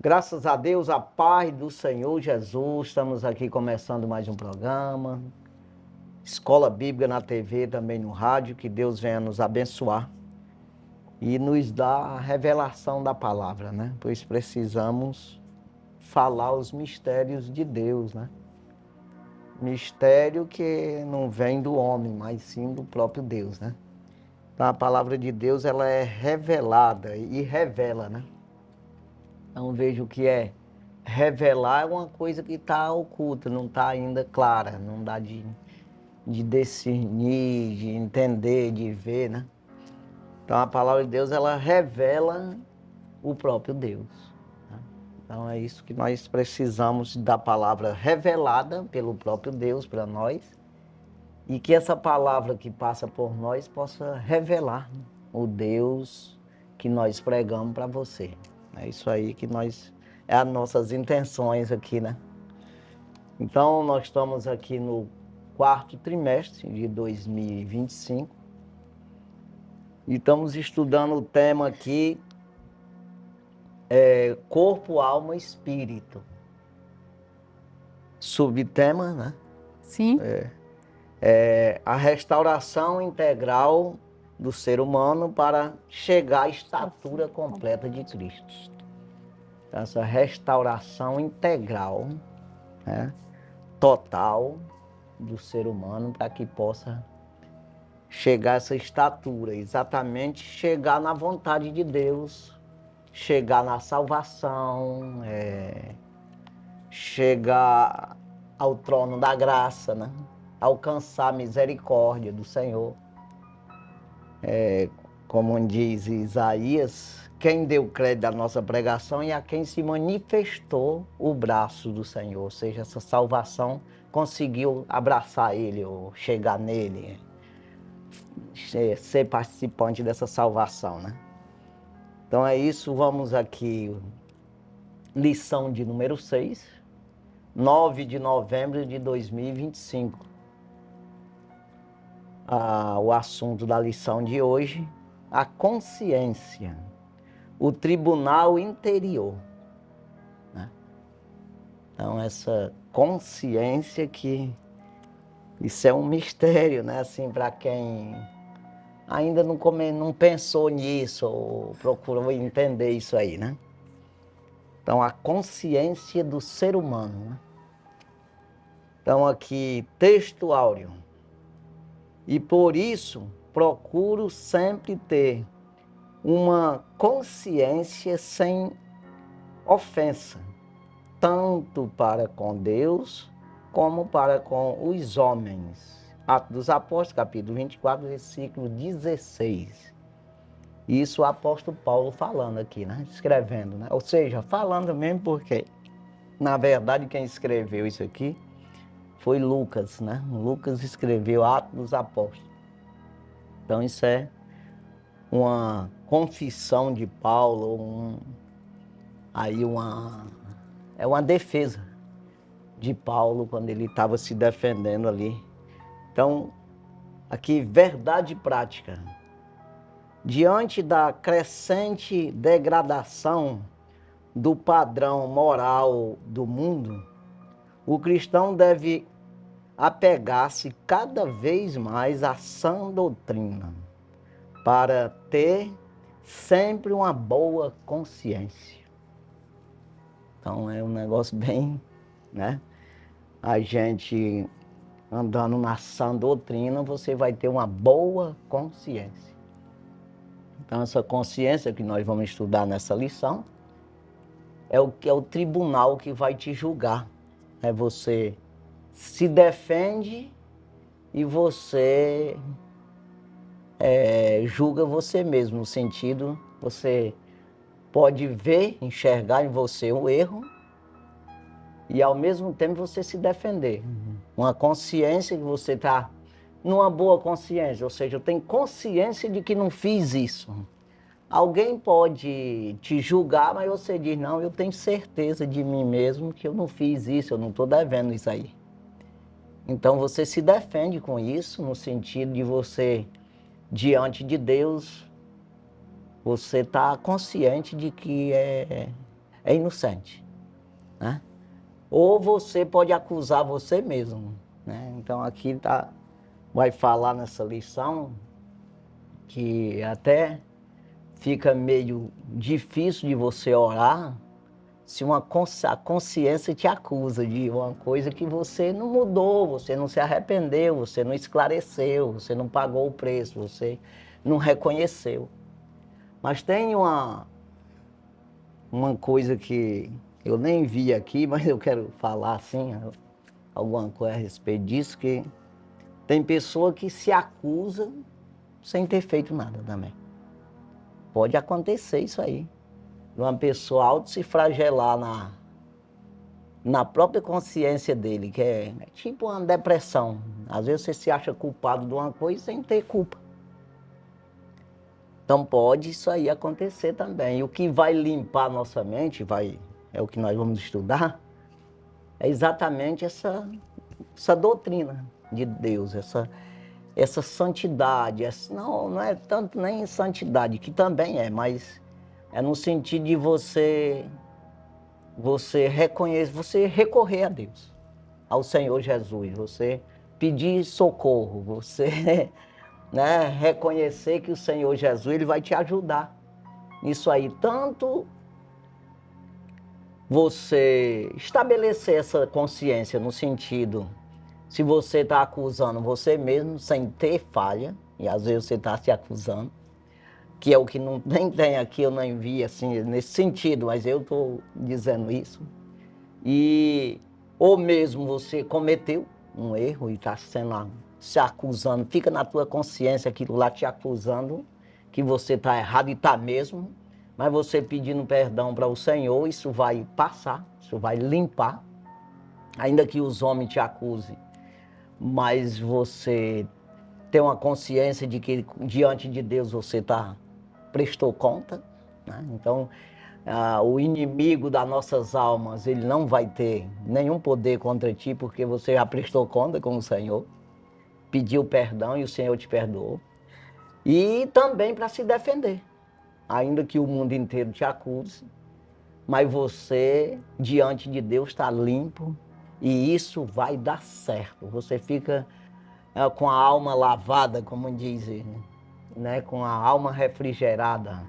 Graças a Deus, a paz do Senhor Jesus, estamos aqui começando mais um programa. Escola Bíblica na TV, também no rádio, que Deus venha nos abençoar e nos dar a revelação da palavra, né? Pois precisamos falar os mistérios de Deus, né? Mistério que não vem do homem, mas sim do próprio Deus, né? Então a palavra de Deus, ela é revelada e revela, né? Então veja o que é revelar é uma coisa que está oculta, não está ainda clara, não dá de discernir, de entender, de ver, né? Então a palavra de Deus, ela revela o próprio Deus, né? Então é isso que nós precisamos da palavra revelada pelo próprio Deus para nós e que essa palavra que passa por nós possa revelar o Deus que nós pregamos para você. É isso aí que é as nossas intenções aqui, né? Então, nós estamos aqui no quarto trimestre de 2025 e estamos estudando o tema aqui, corpo, alma e espírito. Subtema, né? Sim. A restauração integral do ser humano para chegar à estatura completa de Cristo. Essa restauração integral, né? Total do ser humano para que possa chegar a essa estatura, exatamente chegar na vontade de Deus, chegar na salvação, chegar ao trono da graça, né? Alcançar a misericórdia do Senhor. Como diz Isaías, quem deu crédito à nossa pregação e a quem se manifestou o braço do Senhor, ou seja, essa salvação conseguiu abraçar ele ou chegar nele, ser participante dessa salvação, né? Então é isso, vamos aqui, lição de número 6, 9 de novembro de 2025. O assunto da lição de hoje, a consciência, o tribunal interior, né? Então essa consciência que isso é um mistério, né? Assim, para quem ainda não pensou nisso ou procurou entender isso aí, né? Então a consciência do ser humano, né? Então aqui, texto áureo. E por isso procuro sempre ter uma consciência sem ofensa, tanto para com Deus como para com os homens. Atos dos Apóstolos, capítulo 24, versículo 16. Isso o apóstolo Paulo falando aqui, né? Escrevendo, né? Ou seja, falando mesmo porque, na verdade, quem escreveu isso aqui foi Lucas, né? Lucas escreveu Atos dos Apóstolos. Então isso é uma confissão de Paulo, é uma defesa de Paulo quando ele estava se defendendo ali. Então, aqui, verdade prática. Diante da crescente degradação do padrão moral do mundo, o cristão deve apegar-se cada vez mais à sã doutrina, para ter sempre uma boa consciência. Então é um negócio bem, né? A gente andando na sã doutrina, você vai ter uma boa consciência. Então essa consciência que nós vamos estudar nessa lição é o que é o tribunal que vai te julgar. É você se defende e você julga você mesmo, no sentido, você pode ver, enxergar em você o erro e ao mesmo tempo você se defender. Uma consciência que você está numa boa consciência, ou seja, eu tenho consciência de que não fiz isso. Alguém pode te julgar, mas você diz, não, eu tenho certeza de mim mesmo que eu não fiz isso, eu não estou devendo isso aí. Então você se defende com isso, no sentido de você, diante de Deus, você está consciente de que é inocente, né? Ou você pode acusar você mesmo, né? Então aqui vai falar nessa lição que até fica meio difícil de você orar se a consciência te acusa de uma coisa que você não mudou, você não se arrependeu, você não esclareceu, você não pagou o preço, você não reconheceu. Mas tem uma coisa que eu nem vi aqui, mas eu quero falar assim, alguma coisa a respeito disso, que tem pessoa que se acusa sem ter feito nada também. Pode acontecer isso aí. Uma pessoa auto se flagelar na própria consciência dele, que é tipo uma depressão. Às vezes você se acha culpado de uma coisa sem ter culpa. Então pode isso aí acontecer também. E o que vai limpar nossa mente, é o que nós vamos estudar, é exatamente essa doutrina de Deus, essa santidade. Não é tanto nem santidade, que também é, mas é no sentido de você reconhecer, você recorrer a Deus, ao Senhor Jesus, você pedir socorro, você né, reconhecer que o Senhor Jesus ele vai te ajudar nisso aí. Tanto você estabelecer essa consciência no sentido, se você está acusando você mesmo sem ter falha, e às vezes você está se acusando, que é o que nem tem aqui, eu não vi assim nesse sentido, mas eu estou dizendo isso. Ou mesmo você cometeu um erro e está se acusando, fica na tua consciência aquilo lá te acusando, que você está errado e está mesmo, mas você pedindo perdão para o Senhor, isso vai passar, isso vai limpar, ainda que os homens te acusem, mas você tem uma consciência de que diante de Deus você prestou conta, né? Então, o inimigo das nossas almas, ele não vai ter nenhum poder contra ti, porque você já prestou conta com o Senhor, pediu perdão e o Senhor te perdoou. E também para se defender, ainda que o mundo inteiro te acuse, mas você, diante de Deus, está limpo e isso vai dar certo. Você fica com a alma lavada, como dizem, né? Com a alma refrigerada,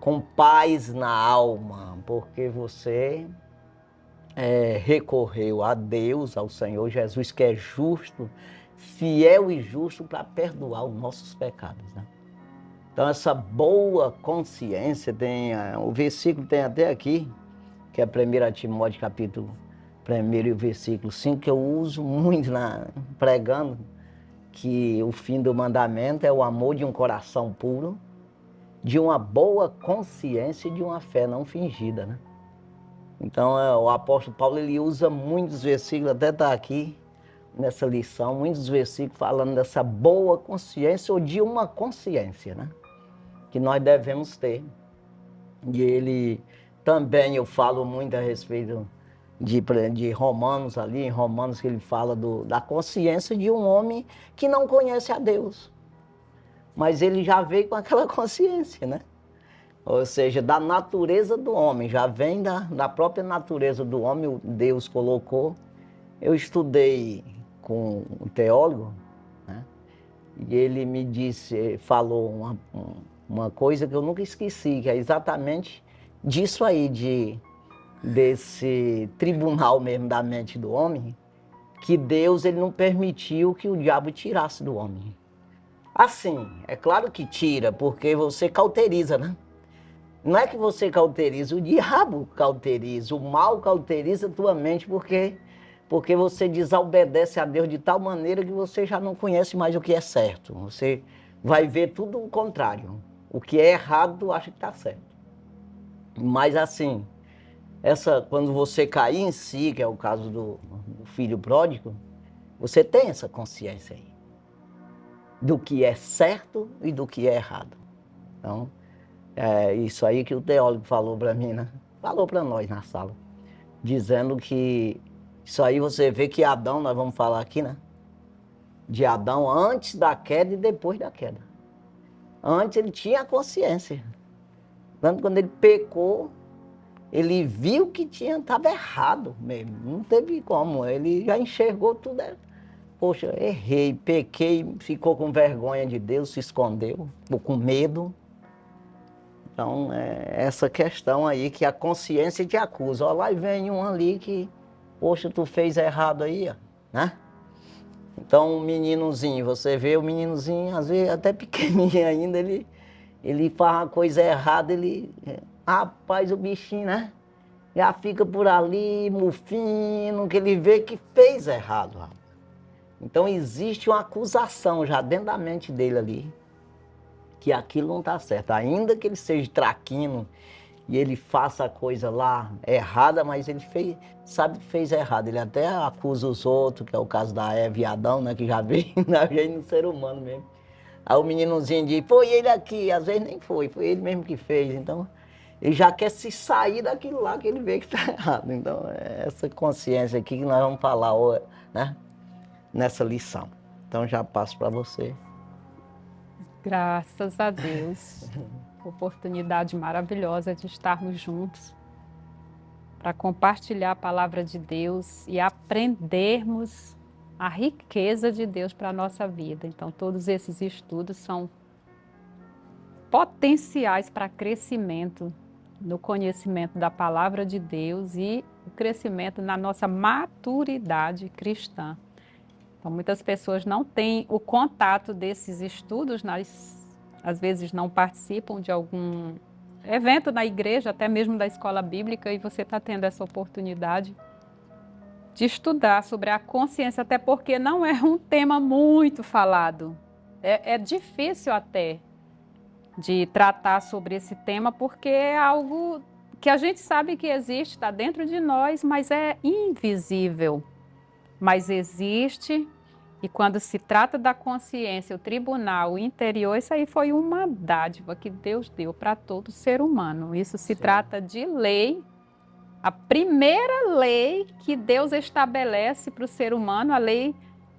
com paz na alma, porque você recorreu a Deus, ao Senhor Jesus, que é justo, fiel e justo para perdoar os nossos pecados, né? Então essa boa consciência o versículo tem até aqui, que é 1 Timóteo capítulo 1 e o versículo 5, que eu uso muito pregando, que o fim do mandamento é o amor de um coração puro, de uma boa consciência e de uma fé não fingida, né? Então o apóstolo Paulo ele usa muitos versículos, até está aqui nessa lição, muitos versículos falando dessa boa consciência ou de uma consciência, né? Que nós devemos ter. E ele também, eu falo muito a respeito de Romanos ali, em Romanos que ele fala da consciência de um homem que não conhece a Deus. Mas ele já veio com aquela consciência, né? Ou seja, da natureza do homem, já vem da própria natureza do homem, Deus colocou. Eu estudei com um teólogo, né? E ele me falou uma coisa que eu nunca esqueci, que é exatamente disso aí, desse tribunal mesmo da mente do homem, que Deus ele não permitiu que o diabo tirasse do homem. Assim, é claro que tira, porque você cauteriza, né? Não é que você cauteriza, o diabo cauteriza, o mal cauteriza a tua mente, porque você desobedece a Deus de tal maneira que você já não conhece mais o que é certo. Você vai ver tudo o contrário. O que é errado, tu acha que está certo. Mas assim, quando você cair em si, que é o caso do filho pródigo, você tem essa consciência aí, do que é certo e do que é errado. Então, é isso aí que o teólogo falou para mim, né? Falou para nós na sala, dizendo que isso aí você vê que Adão, nós vamos falar aqui, né? De Adão antes da queda e depois da queda. Antes ele tinha a consciência. Tanto quando ele pecou, ele viu que estava errado mesmo, não teve como, ele já enxergou tudo. Poxa, errei, pequei, ficou com vergonha de Deus, se escondeu, ficou com medo. Então, é essa questão aí que a consciência te acusa. Ó, lá vem um ali que, poxa, tu fez errado aí, ó, né? Então, um meninozinho, você vê o meninozinho, às vezes até pequenininho ainda, ele faz uma coisa errada, rapaz, o bichinho, né? Já fica por ali, mufino, que ele vê que fez errado, rapaz. Então, existe uma acusação já dentro da mente dele ali, que aquilo não está certo. Ainda que ele seja traquino e ele faça a coisa lá errada, mas ele sabe que fez errado. Ele até acusa os outros, que é o caso da Eva e Adão, né, que já veio no ser humano mesmo. Aí o meninozinho diz, foi ele aqui, às vezes nem foi ele mesmo que fez. Então, ele já quer se sair daquilo lá que ele vê que está errado. Então, é essa consciência aqui que nós vamos falar, né, nessa lição. Então, já passo para você. Graças a Deus, oportunidade maravilhosa de estarmos juntos para compartilhar a palavra de Deus e aprendermos a riqueza de Deus para a nossa vida. Então, todos esses estudos são potenciais para crescimento no conhecimento da palavra de Deus e o crescimento na nossa maturidade cristã. Então, muitas pessoas não têm o contato desses estudos, às vezes não participam de algum evento na igreja, até mesmo da escola bíblica, e você está tendo essa oportunidade de estudar sobre a consciência, até porque não é um tema muito falado. É difícil até de tratar sobre esse tema, porque é algo que a gente sabe que existe, está dentro de nós, mas é invisível. Mas existe, e quando se trata da consciência, o tribunal, o interior, isso aí foi uma dádiva que Deus deu para todo ser humano. Isso se trata de lei, a primeira lei que Deus estabelece para o ser humano, a lei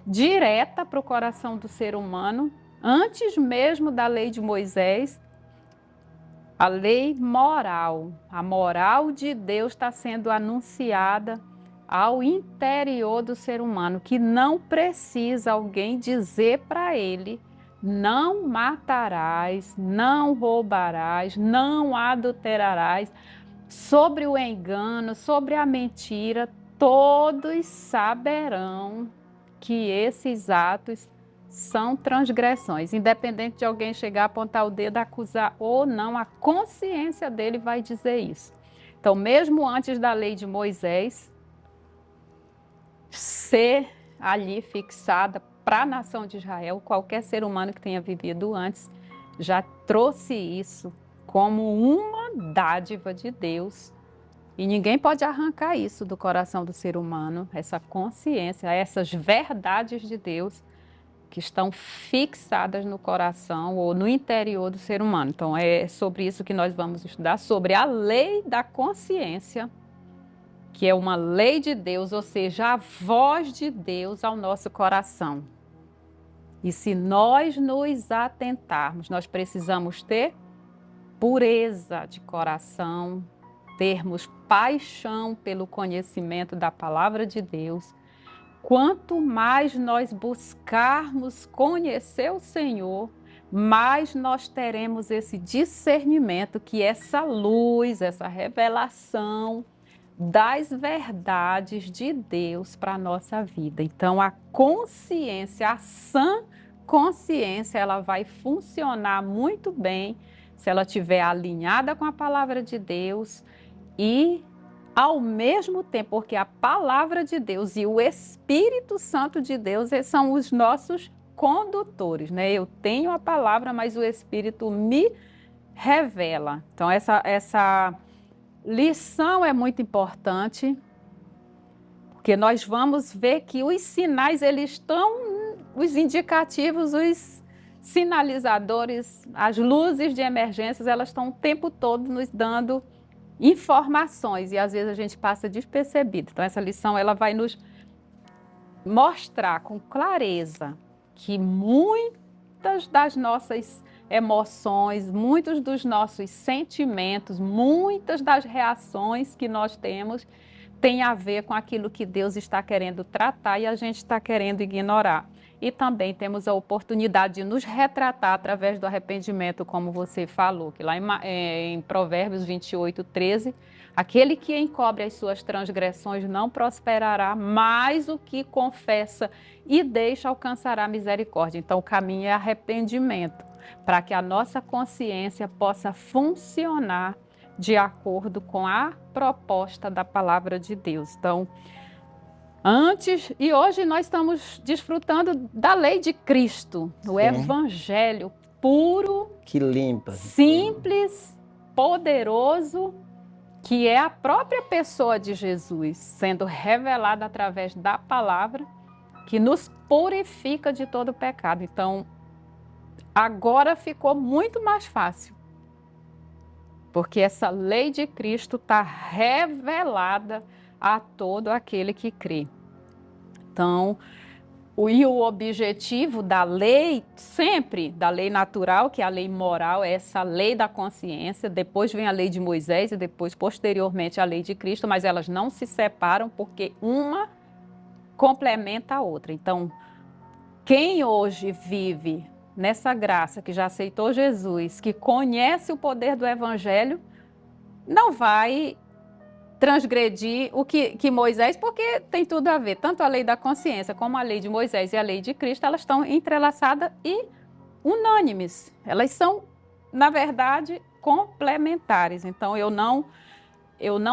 direta para o coração do ser humano, antes mesmo da lei de Moisés, a lei moral. A moral de Deus está sendo anunciada ao interior do ser humano, que não precisa alguém dizer para ele: não matarás, não roubarás, não adulterarás. Sobre o engano, sobre a mentira, todos saberão que esses atos são transgressões. Independente de alguém chegar, apontar o dedo, acusar ou não, a consciência dele vai dizer isso. Então, mesmo antes da lei de Moisés ser ali fixada para a nação de Israel, qualquer ser humano que tenha vivido antes já trouxe isso como uma dádiva de Deus. E ninguém pode arrancar isso do coração do ser humano, essa consciência, essas verdades de Deus que estão fixadas no coração ou no interior do ser humano. Então, é sobre isso que nós vamos estudar, sobre a lei da consciência, que é uma lei de Deus, ou seja, a voz de Deus ao nosso coração. E se nós nos atentarmos, nós precisamos ter pureza de coração, termos paixão pelo conhecimento da palavra de Deus. Quanto mais nós buscarmos conhecer o Senhor, mais nós teremos esse discernimento, que essa luz, essa revelação das verdades de Deus para a nossa vida. Então, a consciência, a sã consciência, ela vai funcionar muito bem se ela estiver alinhada com a palavra de Deus e, ao mesmo tempo, porque a palavra de Deus e o Espírito Santo de Deus são os nossos condutores, né? Eu tenho a palavra, mas o Espírito me revela. Então, essa lição é muito importante, porque nós vamos ver que os sinais, eles estão, os indicativos, os sinalizadores, as luzes de emergências, elas estão o tempo todo nos dando informações e às vezes a gente passa despercebido. Então essa lição ela vai nos mostrar com clareza que muitas das nossas emoções, muitos dos nossos sentimentos, muitas das reações que nós temos tem a ver com aquilo que Deus está querendo tratar e a gente está querendo ignorar. E também temos a oportunidade de nos retratar através do arrependimento, como você falou, que lá em Provérbios 28:13, aquele que encobre as suas transgressões não prosperará, mas o que confessa e deixa alcançará misericórdia. Então o caminho é arrependimento, para que a nossa consciência possa funcionar de acordo com a proposta da palavra de Deus. Então, antes e hoje nós estamos desfrutando da lei de Cristo, o evangelho puro, que limpa, simples, poderoso, que é a própria pessoa de Jesus, sendo revelada através da palavra, que nos purifica de todo pecado. Então, agora ficou muito mais fácil, porque essa lei de Cristo está revelada a todo aquele que crê. Então, o objetivo da lei, sempre da lei natural, que é a lei moral, é essa lei da consciência, depois vem a lei de Moisés e depois, posteriormente, a lei de Cristo, mas elas não se separam porque uma complementa a outra. Então, quem hoje vive nessa graça, que já aceitou Jesus, que conhece o poder do Evangelho, não vai transgredir o que Moisés, porque tem tudo a ver, tanto a lei da consciência como a lei de Moisés e a lei de Cristo, elas estão entrelaçadas e unânimes. Elas são, na verdade, complementares. Então, eu não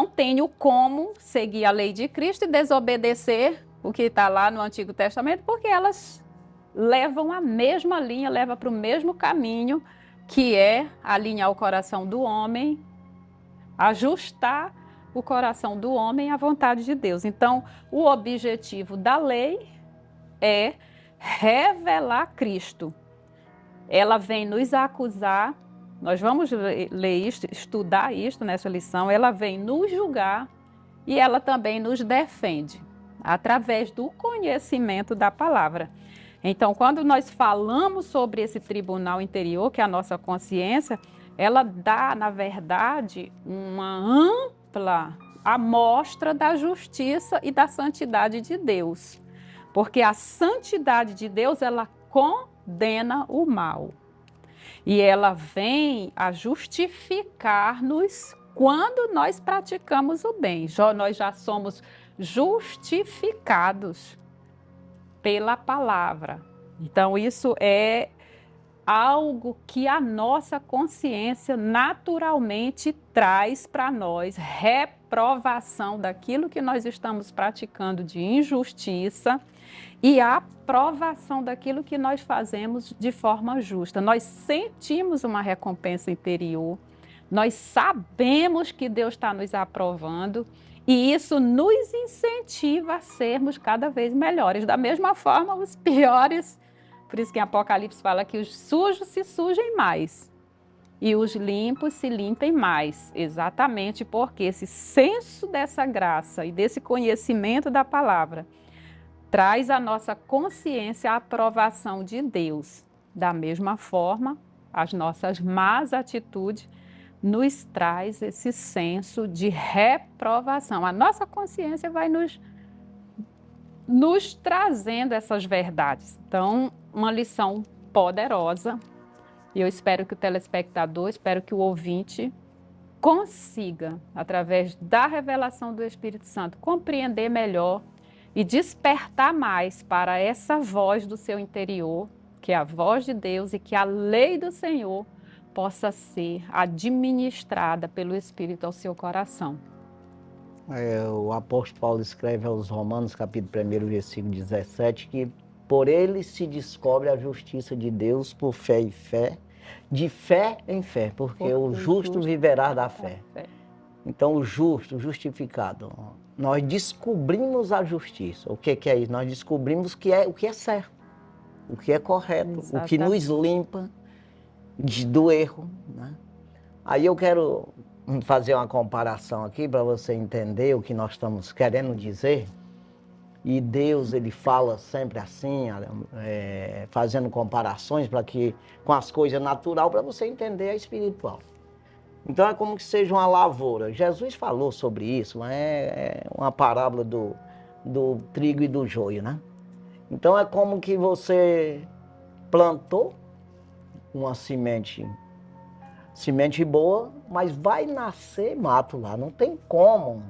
tenho como seguir a lei de Cristo e desobedecer o que está lá no Antigo Testamento, porque elas levam a mesma linha, levam para o mesmo caminho, que é alinhar o coração do homem, ajustar o coração do homem à vontade de Deus. Então, o objetivo da lei é revelar Cristo. Ela vem nos acusar, nós vamos ler isto, estudar isto nessa lição, ela vem nos julgar e ela também nos defende, através do conhecimento da palavra. Então, quando nós falamos sobre esse tribunal interior, que é a nossa consciência, ela dá, na verdade, uma ampla amostra da justiça e da santidade de Deus. Porque a santidade de Deus, ela condena o mal. E ela vem a justificar-nos quando nós praticamos o bem. Nós já somos justificados pela palavra. Então, isso é algo que a nossa consciência naturalmente traz para nós, reprovação daquilo que nós estamos praticando de injustiça e a aprovação daquilo que nós fazemos de forma justa. Nós sentimos uma recompensa interior, nós sabemos que Deus está nos aprovando e isso nos incentiva a sermos cada vez melhores. Da mesma forma, os piores, por isso que em Apocalipse fala que os sujos se sujem mais e os limpos se limpem mais. Exatamente porque esse senso dessa graça e desse conhecimento da palavra traz à nossa consciência a aprovação de Deus. Da mesma forma, as nossas más atitudes nos traz esse senso de reprovação. A nossa consciência vai nos trazendo essas verdades. Então, uma lição poderosa. E eu espero que o telespectador, espero que o ouvinte consiga, através da revelação do Espírito Santo, compreender melhor e despertar mais para essa voz do seu interior, que é a voz de Deus, e que a lei do Senhor possa ser administrada pelo Espírito ao seu coração. O apóstolo Paulo escreve aos Romanos, capítulo 1, versículo 17, que por ele se descobre a justiça de Deus por fé e fé, de fé em fé, porque o justo viverá da fé. Então, o justo, o justificado, nós descobrimos a justiça. O que é isso? Nós descobrimos o que é certo, o que é correto, o que nos limpa do erro, né? Aí eu quero fazer uma comparação aqui para você entender o que nós estamos querendo dizer. E Deus, ele fala sempre assim, fazendo comparações com as coisas naturais para você entender a espiritual. Então é como que seja uma lavoura. Jesus falou sobre isso, é uma parábola do trigo e do joio, né? Então é como que você plantou uma semente boa, mas vai nascer mato lá, não tem como.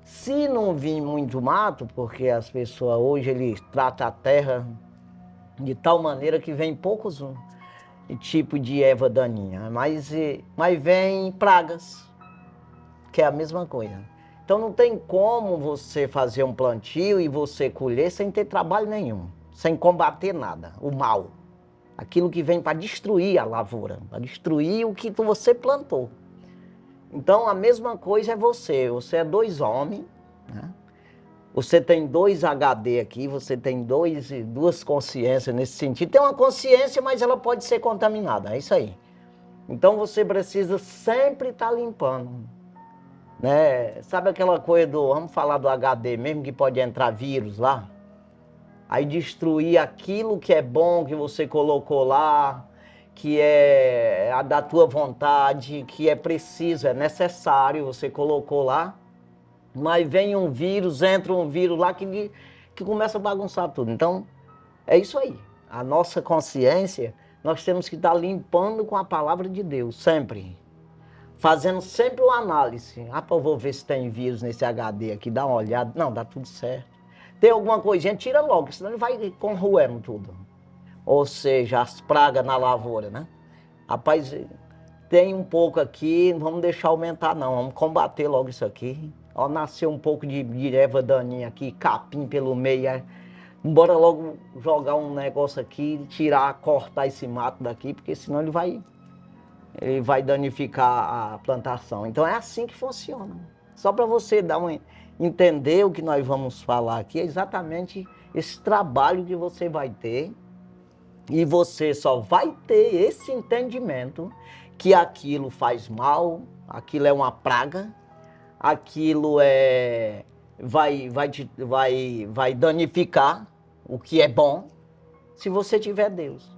Se não vir muito mato, porque as pessoas hoje eles tratam a terra de tal maneira que vem poucos tipos de erva daninha, mas vem pragas, que é a mesma coisa. Então não tem como você fazer um plantio e você colher sem ter trabalho nenhum, sem combater nada, o mal. Aquilo que vem para destruir a lavoura, para destruir o que você plantou. Então a mesma coisa é você é 2 homens, né? Você tem 2 HD aqui, você tem 2 consciências nesse sentido. Tem uma consciência, mas ela pode ser contaminada, é isso aí. Então você precisa sempre estar limpando, né? Sabe aquela coisa vamos falar do HD mesmo, que pode entrar vírus lá? Aí destruir aquilo que é bom, que você colocou lá, que é a da tua vontade, que é preciso, é necessário, você colocou lá. Mas vem um vírus, entra um vírus lá que começa a bagunçar tudo. Então, é isso aí. A nossa consciência, nós temos que estar limpando com a palavra de Deus, sempre. Fazendo sempre uma análise. Eu vou ver se tem vírus nesse HD aqui, dá uma olhada. Não, dá tudo certo. Tem alguma coisinha, tira logo, senão ele vai corroendo tudo. Ou seja, as pragas na lavoura, né? Rapaz, tem um pouco aqui, não vamos deixar aumentar não, vamos combater logo isso aqui. Ó, nasceu um pouco de erva daninha aqui, capim pelo meio. Bora logo jogar um negócio aqui, cortar esse mato daqui, porque senão ele vai danificar a plantação. Então é assim que funciona. Só para você entender o que nós vamos falar aqui, é exatamente esse trabalho que você vai ter. E você só vai ter esse entendimento que aquilo faz mal, aquilo é uma praga, aquilo vai danificar o que é bom, se você tiver Deus.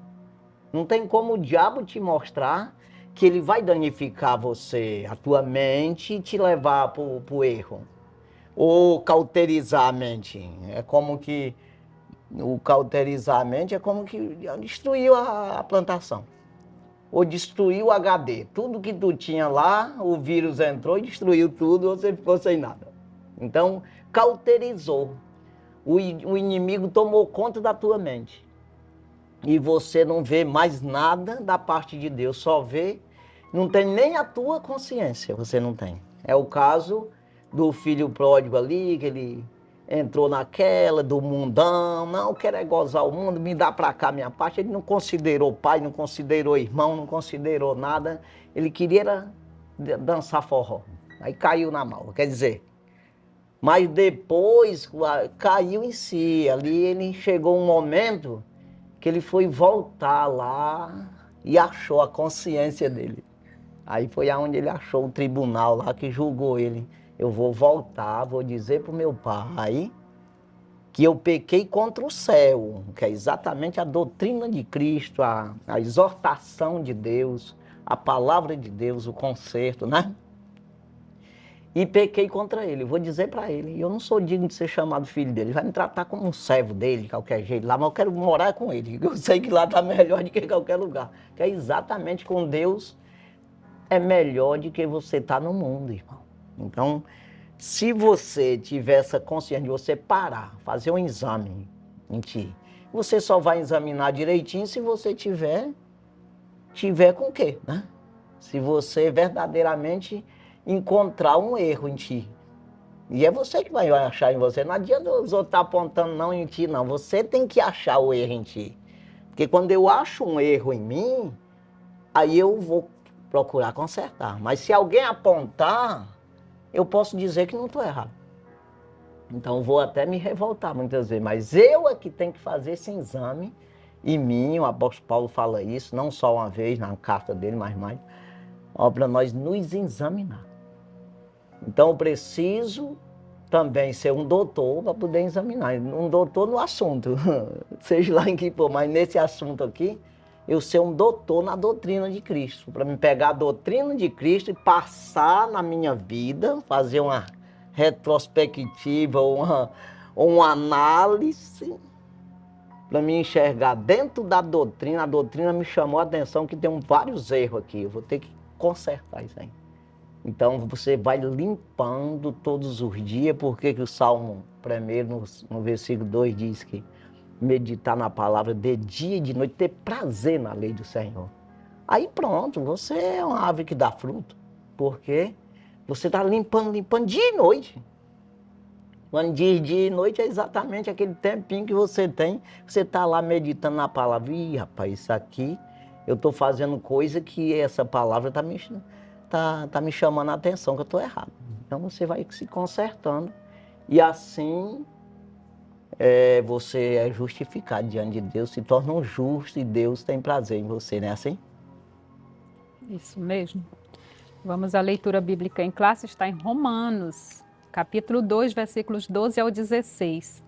Não tem como o diabo te mostrar que ele vai danificar você, a tua mente, e te levar para o erro. Ou cauterizar a mente. É como que o cauterizar a mente é como que destruiu a plantação. Ou destruiu o HD. Tudo que tu tinha lá, o vírus entrou e destruiu tudo, você ficou sem nada. Então, cauterizou. O inimigo tomou conta da tua mente. E você não vê mais nada da parte de Deus, só vê, não tem nem a tua consciência, você não tem. É o caso do filho pródigo ali, que ele entrou naquela, do mundão, não, quero gozar o mundo, me dá pra cá minha parte. Ele não considerou pai, não considerou irmão, não considerou nada. Ele queria dançar forró. Aí caiu na mal, quer dizer. Mas depois caiu em si. Ali ele chegou um momento que ele foi voltar lá e achou a consciência dele. Aí foi aonde ele achou o tribunal lá que julgou ele. Eu vou voltar, vou dizer para o meu pai que eu pequei contra o céu, que é exatamente a doutrina de Cristo, a exortação de Deus, a palavra de Deus, o conserto, né? E pequei contra ele, vou dizer para ele, eu não sou digno de ser chamado filho dele, ele vai me tratar como um servo dele, de qualquer jeito lá, mas eu quero morar com ele, eu sei que lá está melhor do que em qualquer lugar, que é exatamente com Deus, é melhor do que você estar no mundo, irmão. Então, se você tiver essa consciência de você parar, fazer um exame em ti, você só vai examinar direitinho se você tiver com o quê, né? Se você verdadeiramente encontrar um erro em ti. E é você que vai achar em você. Não adianta os outros estar apontando não em ti, não. Você tem que achar o erro em ti. Porque quando eu acho um erro em mim, aí eu vou procurar consertar. Mas se alguém apontar, eu posso dizer que não estou errado. Então vou até me revoltar muitas vezes. Mas eu é que tenho que fazer esse exame em mim. O apóstolo Paulo fala isso, não só uma vez na carta dele, mas mais. Para nós nos examinar. Então eu preciso também ser um doutor para poder examinar. Um doutor no assunto, seja lá em que for, mas nesse assunto aqui, eu ser um doutor na doutrina de Cristo. Para me pegar a doutrina de Cristo e passar na minha vida, fazer uma retrospectiva, uma análise, para me enxergar dentro da doutrina. A doutrina me chamou a atenção que tem vários erros aqui, eu vou ter que consertar isso aí. Então você vai limpando todos os dias, porque que o Salmo 1, no versículo 2, diz que meditar na palavra de dia e de noite, ter prazer na lei do Senhor. Aí pronto, você é uma árvore que dá fruto, porque você está limpando dia e noite. Quando diz dia e noite é exatamente aquele tempinho que você tem, você está lá meditando na palavra. Ih, rapaz, isso aqui, eu estou fazendo coisa que essa palavra está me chamando a atenção, que eu estou errado. Então você vai se consertando e assim você é justificado diante de Deus, se torna um justo e Deus tem prazer em você, não é assim? Isso mesmo. Vamos à leitura bíblica em classe, está em Romanos, capítulo 2, versículos 12 ao 16.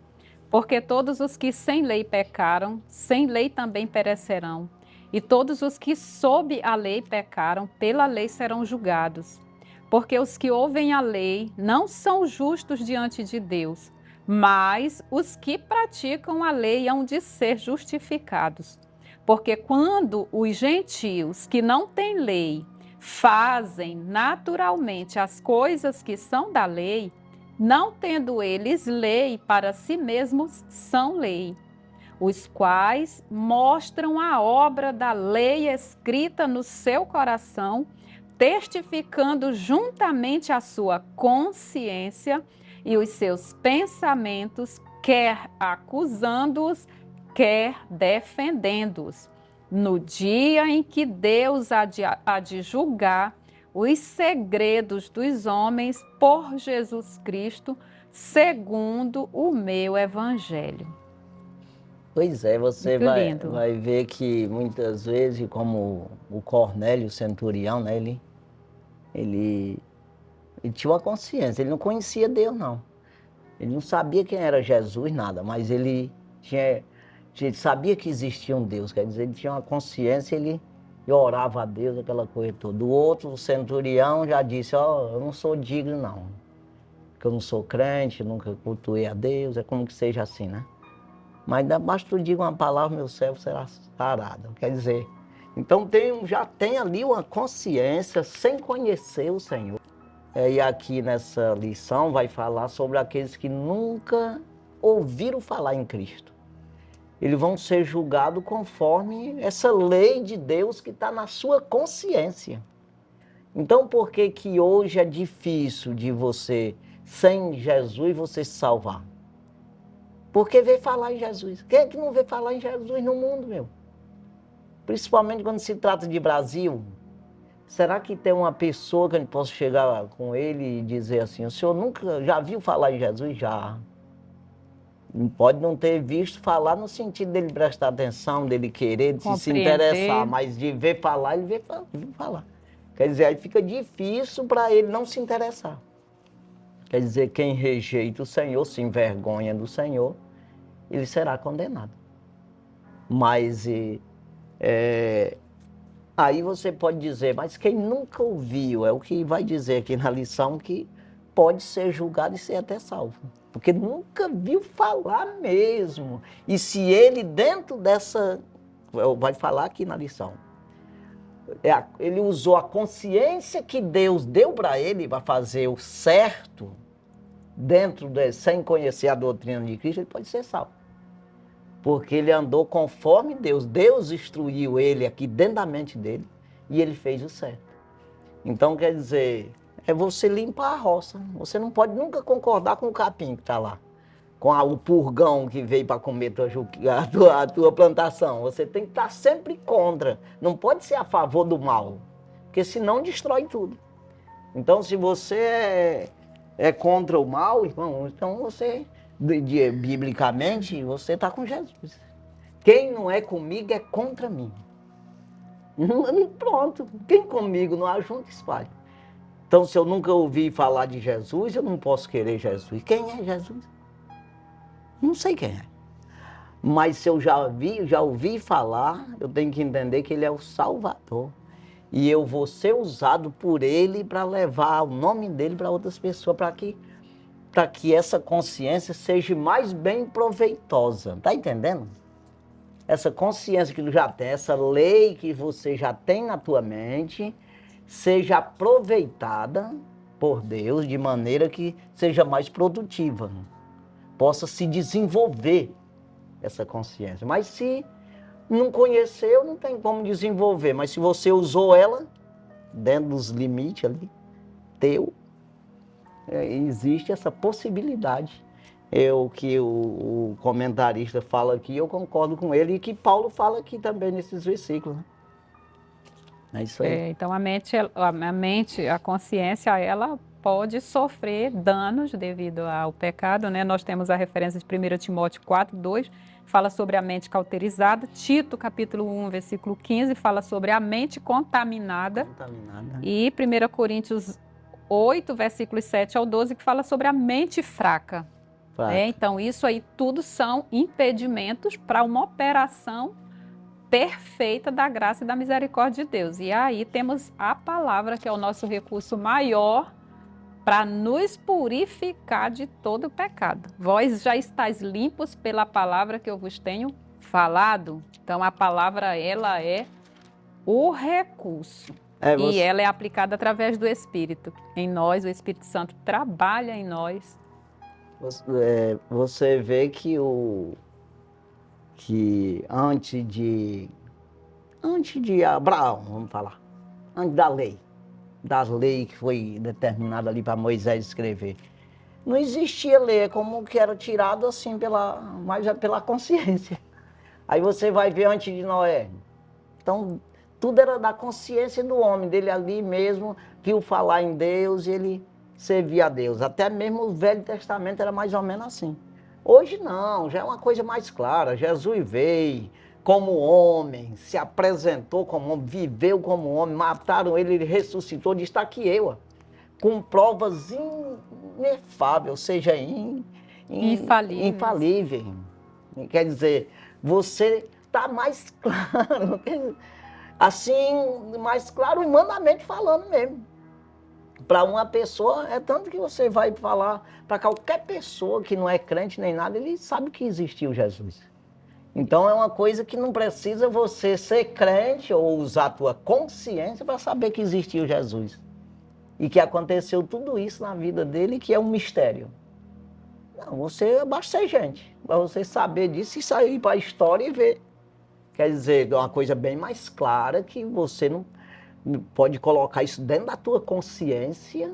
Porque todos os que sem lei pecaram, sem lei também perecerão. E todos os que sob a lei pecaram, pela lei serão julgados. Porque os que ouvem a lei não são justos diante de Deus, mas os que praticam a lei hão de ser justificados. Porque quando os gentios que não têm lei fazem naturalmente as coisas que são da lei, não tendo eles lei para si mesmos, são lei, os quais mostram a obra da lei escrita no seu coração, testificando juntamente a sua consciência e os seus pensamentos, quer acusando-os, quer defendendo-os. No dia em que Deus há de julgar os segredos dos homens por Jesus Cristo, segundo o meu evangelho. Pois é, você Muito vai lindo. ver que muitas vezes, como o Cornélio, o centurião, né, ele tinha uma consciência, ele não conhecia Deus, não. Ele não sabia quem era Jesus, nada, mas ele sabia que existia um Deus, quer dizer, ele tinha uma consciência, ele orava a Deus, aquela coisa toda. O outro, o centurião, já disse, eu não sou digno, não, porque eu não sou crente, nunca cultuei a Deus, é como que seja assim, né? Mas basta tu diga uma palavra, meu servo será sarado. Quer dizer, então já tem ali uma consciência sem conhecer o Senhor. E aqui nessa lição vai falar sobre aqueles que nunca ouviram falar em Cristo. Eles vão ser julgados conforme essa lei de Deus que está na sua consciência. Então por que que hoje é difícil de você, sem Jesus, você se salvar? Porque vê falar em Jesus. Quem é que não vê falar em Jesus no mundo, meu? Principalmente quando se trata de Brasil. Será que tem uma pessoa que a gente possa chegar com ele e dizer assim, o senhor nunca já viu falar em Jesus? Já. Pode não ter visto falar no sentido dele prestar atenção, dele querer, de se interessar, mas de ver falar, ele vê falar. Quer dizer, aí fica difícil para ele não se interessar. Quer dizer, quem rejeita o Senhor, se envergonha do Senhor, ele será condenado. Mas aí você pode dizer, mas quem nunca ouviu, é o que vai dizer aqui na lição, que pode ser julgado e ser até salvo. Porque nunca viu falar mesmo. E se ele dentro dessa, vai falar aqui na lição, ele usou a consciência que Deus deu para ele para fazer o certo, sem conhecer a doutrina de Cristo, ele pode ser salvo. Porque ele andou conforme Deus. Deus instruiu ele aqui dentro da mente dele e ele fez o certo. Então, quer dizer, é você limpar a roça. Você não pode nunca concordar com o capim que está lá, com o purgão que veio para comer a tua plantação. Você tem que estar sempre contra. Não pode ser a favor do mal, porque senão destrói tudo. Então, se você é contra o mal, irmão, então você, biblicamente, você está com Jesus. Quem não é comigo é contra mim. Pronto, quem comigo não ajunta, espalha. Então, se eu nunca ouvi falar de Jesus, eu não posso querer Jesus. Quem é Jesus? Não sei quem é. Mas se eu já ouvi falar, eu tenho que entender que ele é o Salvador. E eu vou ser usado por ele para levar o nome dele para outras pessoas, para que essa consciência seja mais bem proveitosa. Tá entendendo? Essa consciência que tu já tem, essa lei que você já tem na tua mente, seja aproveitada por Deus de maneira que seja mais produtiva, possa se desenvolver essa consciência. Mas se não conheceu, não tem como desenvolver. Mas se você usou ela, dentro dos limites ali, existe essa possibilidade. Que o comentarista fala aqui, eu concordo com ele, e que Paulo fala aqui também nesses versículos. Né? É isso aí. Então a consciência, ela pode sofrer danos devido ao pecado, né? Nós temos a referência de 1 Timóteo 4:2, fala sobre a mente cauterizada. Tito, capítulo 1, versículo 15, fala sobre a mente contaminada. E 1 Coríntios 8, versículos 7 ao 12, que fala sobre a mente fraca. Então, isso aí tudo são impedimentos para uma operação perfeita da graça e da misericórdia de Deus. E aí temos a palavra, que é o nosso recurso maior para nos purificar de todo o pecado. Vós já estáis limpos pela palavra que eu vos tenho falado. Então, a palavra, ela é o recurso. E ela é aplicada através do Espírito. Em nós, o Espírito Santo trabalha em nós. Você vê que antes de Abraão, vamos falar, antes da lei que foi determinada ali para Moisés escrever, não existia lei, como que era tirado assim mais pela consciência. Aí você vai ver antes de Noé. Então, tudo era da consciência do homem, dele ali mesmo, viu falar em Deus e ele servia a Deus. Até mesmo o Velho Testamento era mais ou menos assim. Hoje não, já é uma coisa mais clara. Jesus veio como homem, se apresentou como homem, viveu como homem, mataram ele, ele ressuscitou, está aqui eu, com provas inefáveis, ou seja, infalíveis. Quer dizer, você está mais claro, assim, mais claro, humanamente falando mesmo. Para uma pessoa, é tanto que você vai falar para qualquer pessoa que não é crente nem nada, ele sabe que existiu Jesus. Então é uma coisa que não precisa você ser crente ou usar a tua consciência para saber que existiu Jesus. E que aconteceu tudo isso na vida dele, que é um mistério. Não, você basta ser gente, para você saber disso e sair para a história e ver. Quer dizer, é uma coisa bem mais clara que você não pode colocar isso dentro da tua consciência,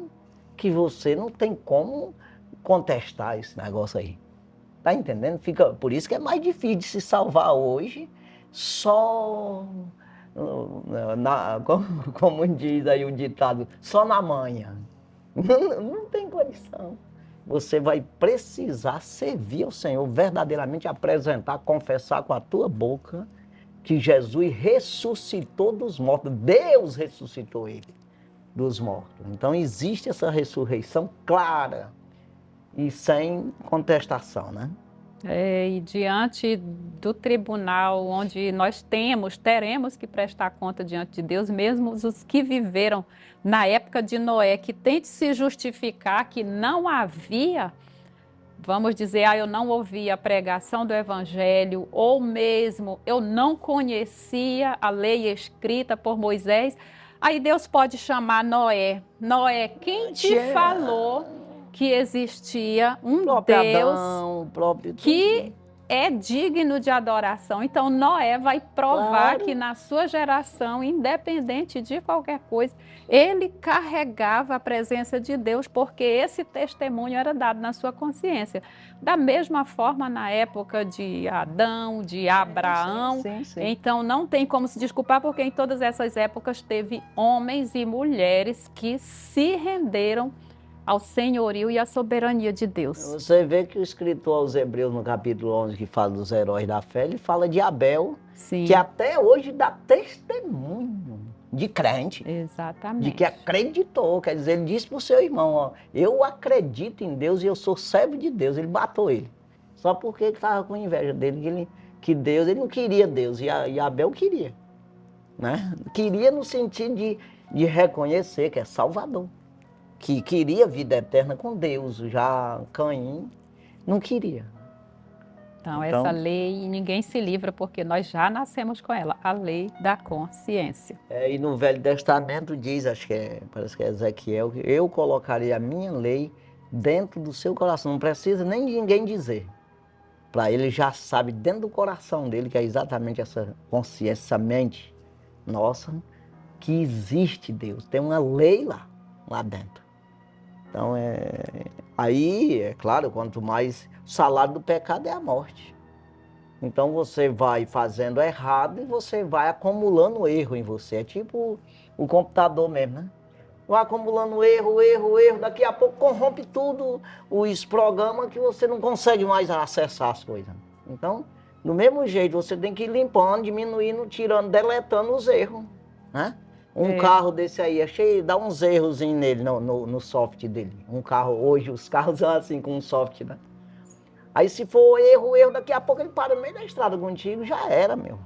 que você não tem como contestar esse negócio aí. Tá entendendo? Por isso que é mais difícil de se salvar hoje, só, como diz aí o ditado, só na manhã. Não tem condição. Você vai precisar servir ao Senhor, verdadeiramente apresentar, confessar com a tua boca que Jesus ressuscitou dos mortos. Deus ressuscitou ele dos mortos. Então existe essa ressurreição clara e sem contestação, né? E diante do tribunal, onde nós teremos que prestar conta diante de Deus, mesmo os que viveram na época de Noé, que tente se justificar que não havia, vamos dizer, eu não ouvi a pregação do Evangelho, ou mesmo eu não conhecia a lei escrita por Moisés, aí Deus pode chamar Noé. Noé, quem te falou que existia um Deus que é digno de adoração? Então Noé vai provar que na sua geração, independente de qualquer coisa, ele carregava a presença de Deus, porque esse testemunho era dado na sua consciência. Da mesma forma na época de Adão, de Abraão. Sim. Então não tem como se desculpar, porque em todas essas épocas teve homens e mulheres que se renderam ao senhorio e à soberania de Deus. Você vê que o escritor aos Hebreus, no capítulo 11, que fala dos heróis da fé, ele fala de Abel, que até hoje dá testemunho de crente, de Exatamente. que acreditou. Quer dizer, ele disse para o seu irmão, ó, eu acredito em Deus e eu sou servo de Deus. Ele matou ele. Só porque ele estava com inveja dele, que Deus, ele não queria Deus, e Abel queria. Né? Queria no sentido de reconhecer que é Salvador. Que queria vida eterna com Deus. Já Caim não queria. Então, essa lei ninguém se livra porque nós já nascemos com ela, a lei da consciência. E no Velho Testamento diz, parece que é Ezequiel, que eu colocarei a minha lei dentro do seu coração. Não precisa nem de ninguém dizer. Para ele já sabe dentro do coração dele que é exatamente essa consciência, essa mente nossa, que existe Deus. Tem uma lei lá dentro. Então, aí, é claro, quanto mais o salário do pecado é a morte. Então você vai fazendo errado e você vai acumulando erro em você. É tipo o computador mesmo, né? Vai acumulando erro, daqui a pouco corrompe tudo os programas que você não consegue mais acessar as coisas. Então, do mesmo jeito, você tem que ir limpando, diminuindo, tirando, deletando os erros, né? Carro desse aí, dá uns errozinhos nele, no software dele. Um carro, hoje os carros são assim, com um software, né? Aí se for erro, daqui a pouco ele para no meio da estrada contigo, já era, meu.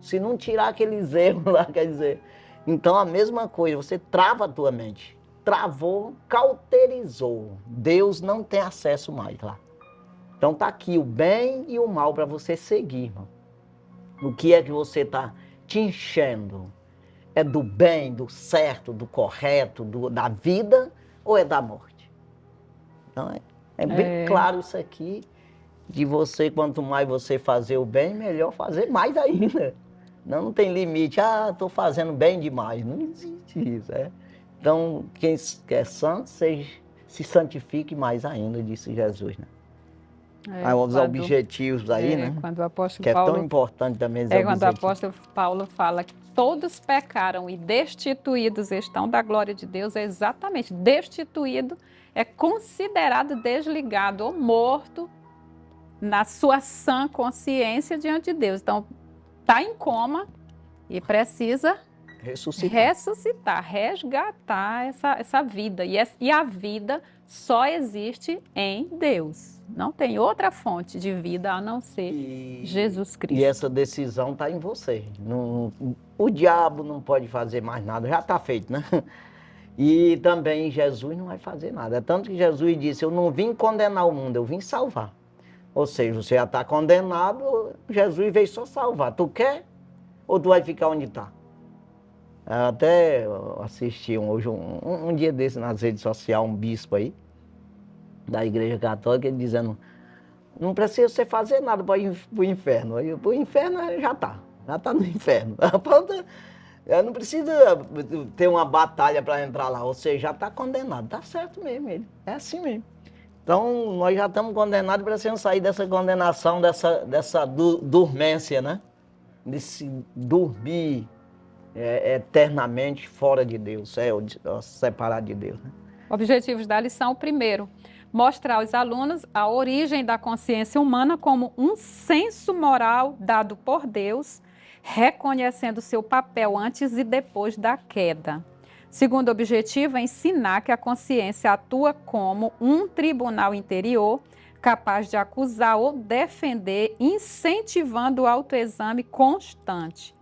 Se não tirar aqueles erros lá, quer dizer... Então a mesma coisa, você trava a tua mente. Travou, cauterizou. Deus não tem acesso mais lá. Então tá aqui o bem e o mal para você seguir, irmão. O que é que você tá te enchendo? É do bem, do certo, do correto, da vida ou é da morte? Então é bem claro isso aqui. De você, quanto mais você fazer o bem, melhor fazer mais ainda. Não tem limite, estou fazendo bem demais. Não existe isso. Então, quem é santo, se santifique mais ainda, disse Jesus. Né? Os objetivos aí, né? Quando o apóstolo que Paulo, é tão importante também. Quando o apóstolo Paulo fala que todos pecaram e destituídos estão da glória de Deus, é exatamente, destituído é considerado desligado ou morto na sua sã consciência diante de Deus. Então, está em coma e precisa ressuscitar, resgatar essa vida. E a vida só existe em Deus. Não tem outra fonte de vida a não ser Jesus Cristo. E essa decisão está em você. O diabo não pode fazer mais nada, já está feito, né? E também Jesus não vai fazer nada. É tanto que Jesus disse, eu não vim condenar o mundo, eu vim salvar. Ou seja, você já está condenado, Jesus veio só salvar. Tu quer ou tu vai ficar onde está? Até assisti hoje um dia desse nas redes sociais, um bispo aí, da Igreja Católica, ele dizendo, não precisa você fazer nada para ir para o inferno. Aí, para o inferno já está no inferno. Não precisa ter uma batalha para entrar lá, ou seja, já está condenado. Está certo mesmo ele, é assim mesmo. Então, nós já estamos condenados para sair dessa condenação, dessa dormência, né? Desse dormir eternamente fora de Deus, separado de Deus. Né? Objetivos da lição: primeiro, mostrar aos alunos a origem da consciência humana como um senso moral dado por Deus, reconhecendo seu papel antes e depois da queda. Segundo objetivo é ensinar que a consciência atua como um tribunal interior capaz de acusar ou defender, incentivando o autoexame constante.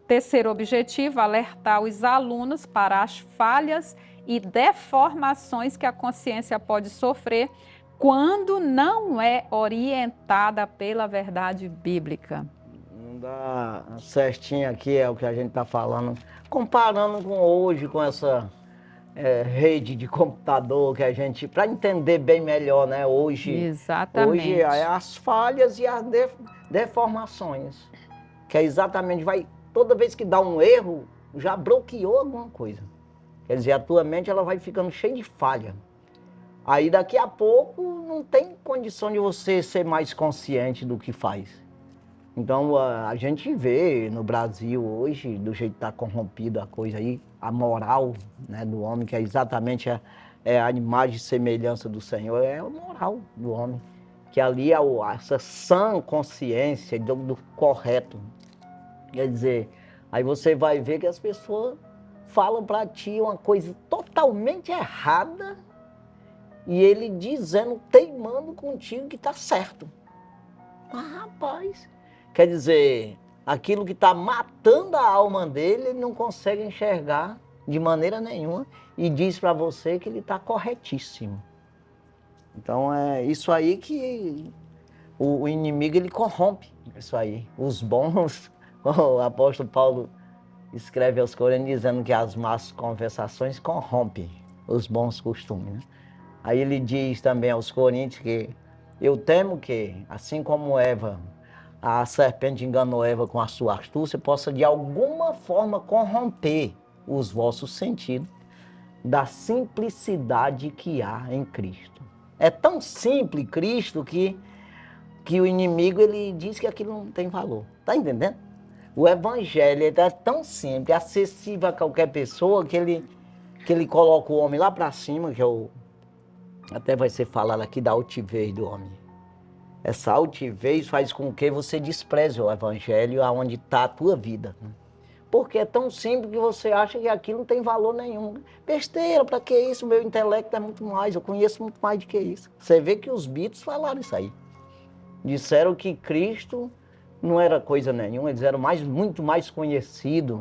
Terceiro objetivo, alertar os alunos para as falhas e deformações que a consciência pode sofrer quando não é orientada pela verdade bíblica. Não dá certinho aqui, é o que a gente está falando, comparando com hoje, com essa rede de computador que a gente, para entender bem melhor, né? Hoje é as falhas e as deformações, que é exatamente, toda vez que dá um erro, já bloqueou alguma coisa. Quer dizer, a tua mente ela vai ficando cheia de falha. Aí daqui a pouco não tem condição de você ser mais consciente do que faz. Então a gente vê no Brasil hoje, do jeito que está corrompida a coisa aí, a moral, né, do homem, que é exatamente a imagem e semelhança do Senhor, é a moral do homem. Que ali é essa sã consciência do correto. Quer dizer, aí você vai ver que as pessoas fala para ti uma coisa totalmente errada e ele dizendo, teimando contigo que está certo. Mas, rapaz, quer dizer, aquilo que está matando a alma dele, ele não consegue enxergar de maneira nenhuma e diz para você que ele está corretíssimo. Então é isso aí que o inimigo ele corrompe, isso aí. Os bons, o apóstolo Paulo escreve aos Coríntios dizendo que as más conversações corrompem os bons costumes, né? Aí ele diz também aos Coríntios que eu temo que, assim como Eva, a serpente enganou Eva com a sua astúcia, possa de alguma forma corromper os vossos sentidos da simplicidade que há em Cristo. É tão simples Cristo que o inimigo ele diz que aquilo não tem valor. Tá entendendo? O evangelho é tão simples, acessível a qualquer pessoa que ele coloca o homem lá para cima, que é o até vai ser falado aqui da altivez do homem. Essa altivez faz com que você despreze o evangelho aonde está a tua vida. Porque é tão simples que você acha que aquilo não tem valor nenhum. Besteira, para que isso? Meu intelecto é muito mais, eu conheço muito mais do que isso. Você vê que os Beatles falaram isso aí. Disseram que Cristo não era coisa nenhuma, eles eram muito mais conhecidos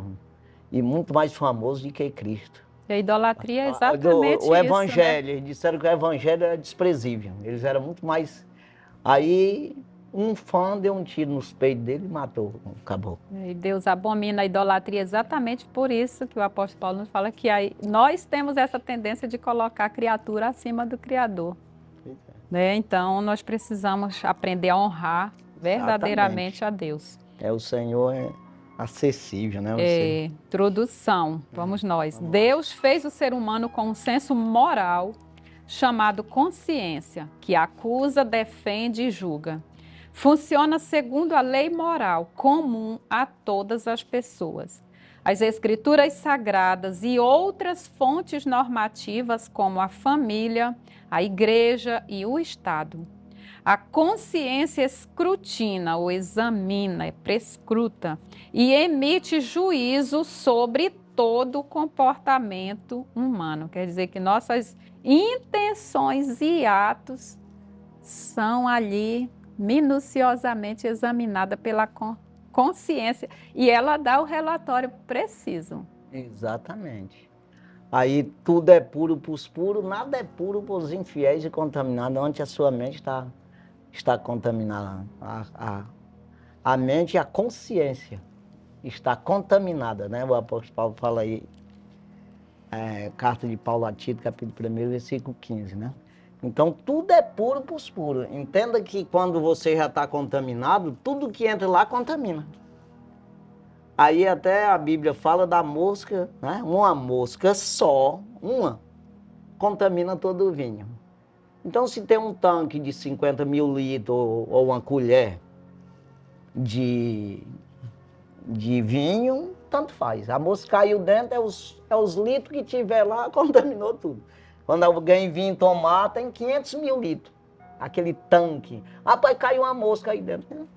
e muito mais famosos do que Cristo. E a idolatria é exatamente o isso, evangelho, né? eles disseram que o evangelho é desprezível. Eles eram muito mais... Aí um fã deu um tiro nos peitos dele e matou, acabou. E Deus abomina a idolatria exatamente por isso que o apóstolo Paulo nos fala que nós temos essa tendência de colocar a criatura acima do Criador. Né? Então, nós precisamos aprender a honrar verdadeiramente a Deus. O Senhor é acessível, né? Introdução, vamos nós. Deus fez o ser humano com um senso moral chamado consciência, que acusa, defende e julga. Funciona segundo a lei moral comum a todas as pessoas. As escrituras sagradas e outras fontes normativas, como a família, a igreja e o Estado. A consciência escrutina ou examina, prescruta e emite juízo sobre todo o comportamento humano. Quer dizer que nossas intenções e atos são ali minuciosamente examinadas pela consciência e ela dá o relatório preciso. Exatamente. Aí tudo é puro para os puros, nada é puro para os infiéis e contaminados, onde a sua mente está contaminada. A mente e a consciência está contaminada, né? O apóstolo Paulo fala aí, carta de Paulo a Tito, capítulo 1, versículo 15, né? Então, tudo é puro para os puros. Entenda que quando você já está contaminado, tudo que entra lá contamina. Aí até a Bíblia fala da mosca, né? Uma mosca só, contamina todo o vinho. Então, se tem um tanque de 50 mil litros ou uma colher de vinho, tanto faz. A mosca caiu dentro, é os litros que tiver lá, contaminou tudo. Quando alguém vir tomar, tem 500 mil litros. Aquele tanque. Rapaz, caiu uma mosca aí dentro.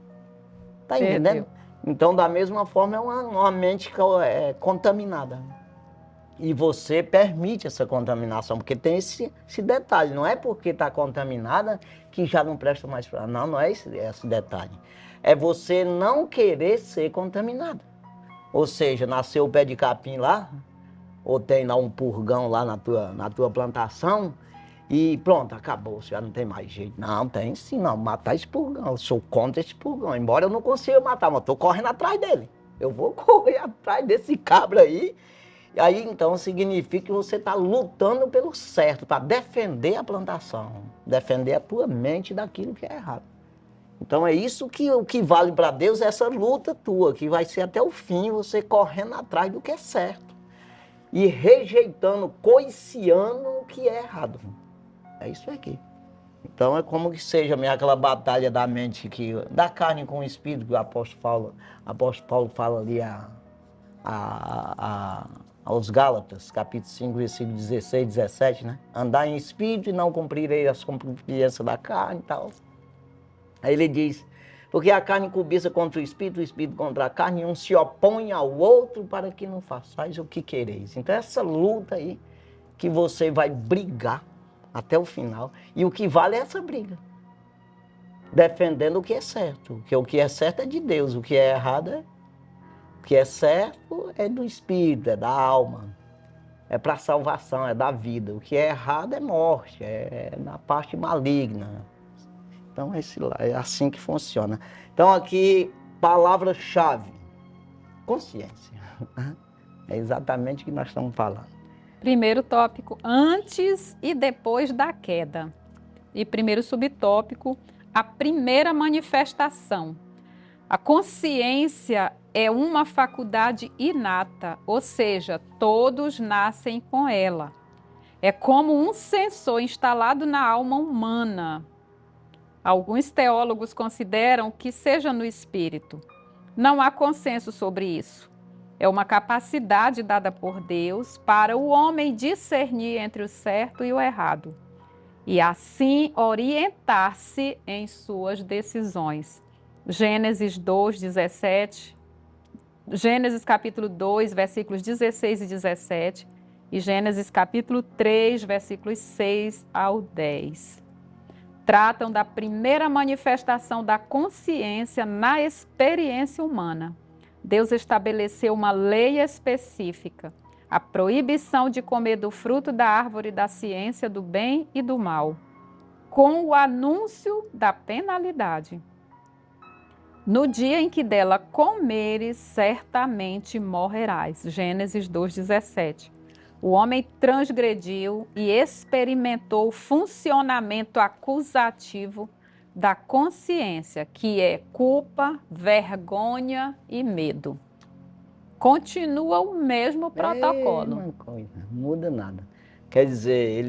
Tá entendendo? Então, da mesma forma, é uma mente contaminada. E você permite essa contaminação, porque tem esse detalhe. Não é porque está contaminada que já não presta mais para... Não é esse detalhe. É você não querer ser contaminado. Ou seja, nasceu o pé de capim lá, ou tem lá um purgão lá na tua plantação, e pronto, acabou, já não tem mais jeito. Não, tem sim, não, matar esse purgão, eu sou contra esse purgão, embora eu não consiga matar, mas estou correndo atrás dele. Eu vou correr atrás desse cabra aí, e aí então significa que você está lutando pelo certo, para defender a plantação, defender a tua mente daquilo que é errado. Então é isso que o que vale para Deus, é essa luta tua, que vai ser até o fim, você correndo atrás do que é certo. E rejeitando, coiciando o que é errado. É isso aqui. Então é como que seja aquela batalha da mente, da carne com o espírito, que o apóstolo Paulo fala ali aos Gálatas, capítulo 5, versículo 16, 17, né? Andar em espírito e não cumprirei as concupiscências da carne e tal. Aí ele diz, Porque a carne cobiça contra o espírito contra a carne, e um se opõe ao outro para que não façais o que quereis. Então essa luta aí, que você vai brigar até o final, e o que vale é essa briga. Defendendo o que é certo, porque o que é certo é de Deus, o que é errado é... O que é certo é do espírito, é da alma, é para a salvação, é da vida. O que é errado é morte, é na parte maligna. Então é assim que funciona. Então aqui, palavra-chave, consciência. É exatamente o que nós estamos falando. Primeiro tópico, antes e depois da queda. E primeiro subtópico, a primeira manifestação. A consciência é uma faculdade inata, ou seja, todos nascem com ela. É como um sensor instalado na alma humana. Alguns teólogos consideram que seja no espírito. Não há consenso sobre isso. É uma capacidade dada por Deus para o homem discernir entre o certo e o errado e assim orientar-se em suas decisões. Gênesis 2, 17, Gênesis capítulo 2, versículos 16 e 17 e Gênesis capítulo 3, versículos 6 ao 10. Tratam da primeira manifestação da consciência na experiência humana. Deus estabeleceu uma lei específica, a proibição de comer do fruto da árvore da ciência do bem e do mal, com o anúncio da penalidade. No dia em que dela comeres, certamente morrerás. Gênesis 2,17. O homem transgrediu e experimentou o funcionamento acusativo da consciência, que é culpa, vergonha e medo. Continua o mesmo protocolo. Mesma coisa, não muda nada. Quer dizer,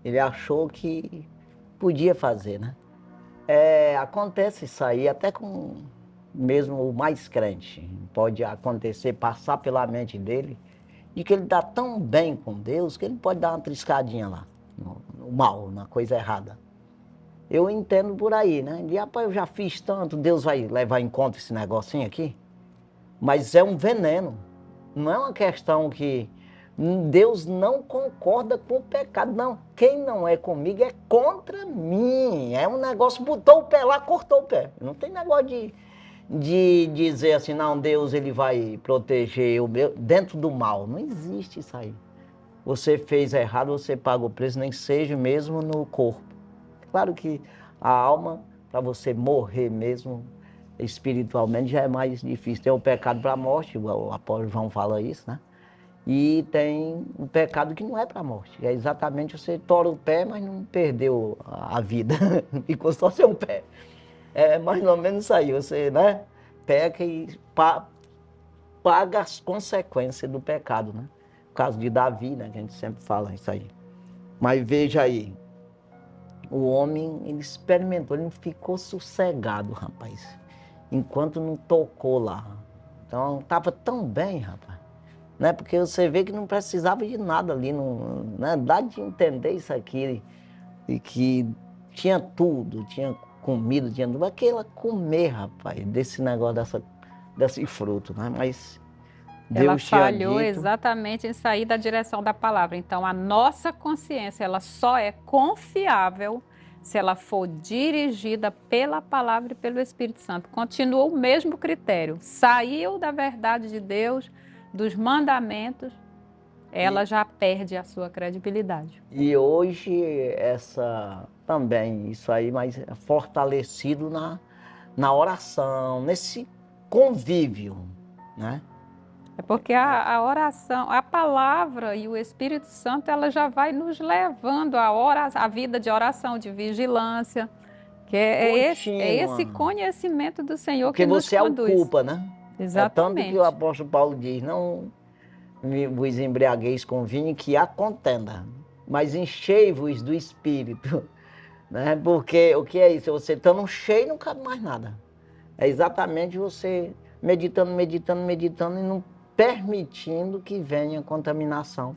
ele achou que podia fazer, né? Acontece isso aí até com mesmo o mais crente. Pode acontecer, passar pela mente dele, de que ele está tão bem com Deus que ele pode dar uma triscadinha lá, no mal, na coisa errada. Eu entendo por aí, né? E rapaz, eu já fiz tanto, Deus vai levar em conta esse negocinho aqui? Mas é um veneno. Não é uma questão que Deus não concorda com o pecado, não. Quem não é comigo é contra mim. É um negócio, botou o pé lá, cortou o pé. Não tem negócio de dizer assim, não, Deus ele vai proteger o meu dentro do mal. Não existe isso aí. Você fez errado, você paga o preço, nem seja mesmo no corpo. Claro que a alma, para você morrer mesmo, espiritualmente já é mais difícil. Tem o pecado para a morte, o apóstolo João fala isso, né? E tem um pecado que não é para a morte. É exatamente você tora o pé, mas não perdeu a vida. Ficou só seu pé. É mais ou menos isso aí. Você, né, peca e paga as consequências do pecado, né? No caso de Davi, né, que a gente sempre fala isso aí. Mas veja aí, o homem, ele experimentou, ele não ficou sossegado, rapaz, enquanto não tocou lá. Então, estava tão bem, rapaz, né? Porque você vê que não precisava de nada ali, não, né? Dá de entender isso aqui, e que tinha tudo, tinha comida, tinha tudo, aquela comer, rapaz, desse negócio, desse fruto, né? Mas Ela Deus tinha falhou dito... exatamente em sair da direção da palavra. Então, a nossa consciência, ela só é confiável se ela for dirigida pela palavra e pelo Espírito Santo. Continua o mesmo critério. Saiu da verdade de Deus, dos mandamentos, ela já perde a sua credibilidade. E hoje, também, isso aí, mas é fortalecido na oração, nesse convívio, né? É porque a oração, a palavra e o Espírito Santo, ela já vai nos levando a vida de oração, de vigilância, que é esse conhecimento do Senhor porque que nos conduz. Porque você ocupa, né? Exatamente. É tanto que o apóstolo Paulo diz, não vos embriagueis com vinho que há contenda, mas enchei-vos do Espírito, né? Porque o que é isso? Você estando cheio não cabe mais nada. É exatamente você meditando, meditando, meditando e não permitindo que venha contaminação,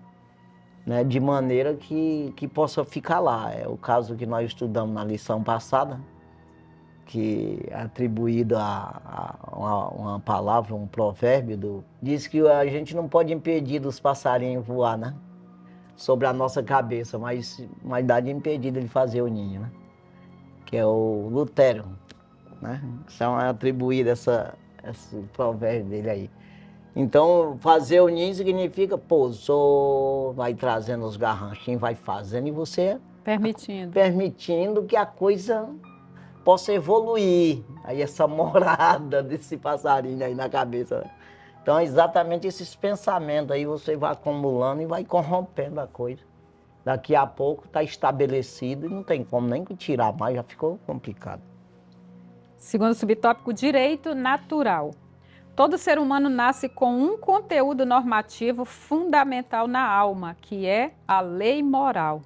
né? De maneira que possa ficar lá. É o caso que nós estudamos na lição passada, que é atribuído uma palavra, um provérbio, diz que a gente não pode impedir dos passarinhos voar, né? Sobre a nossa cabeça, mas a idade impedida de fazer o ninho, né? Que é o Lutero, né? São atribuídos esse provérbio dele aí. Então, fazer o ninho significa pousou, vai trazendo os garranchinhos, vai fazendo e você permitindo que a coisa possa evoluir. Aí essa morada desse passarinho aí na cabeça, né? Então, é exatamente esses pensamentos aí você vai acumulando e vai corrompendo a coisa. Daqui a pouco está estabelecido e não tem como nem tirar mais, já ficou complicado. Segundo subtópico, direito natural. Todo ser humano nasce com um conteúdo normativo fundamental na alma, que é a lei moral,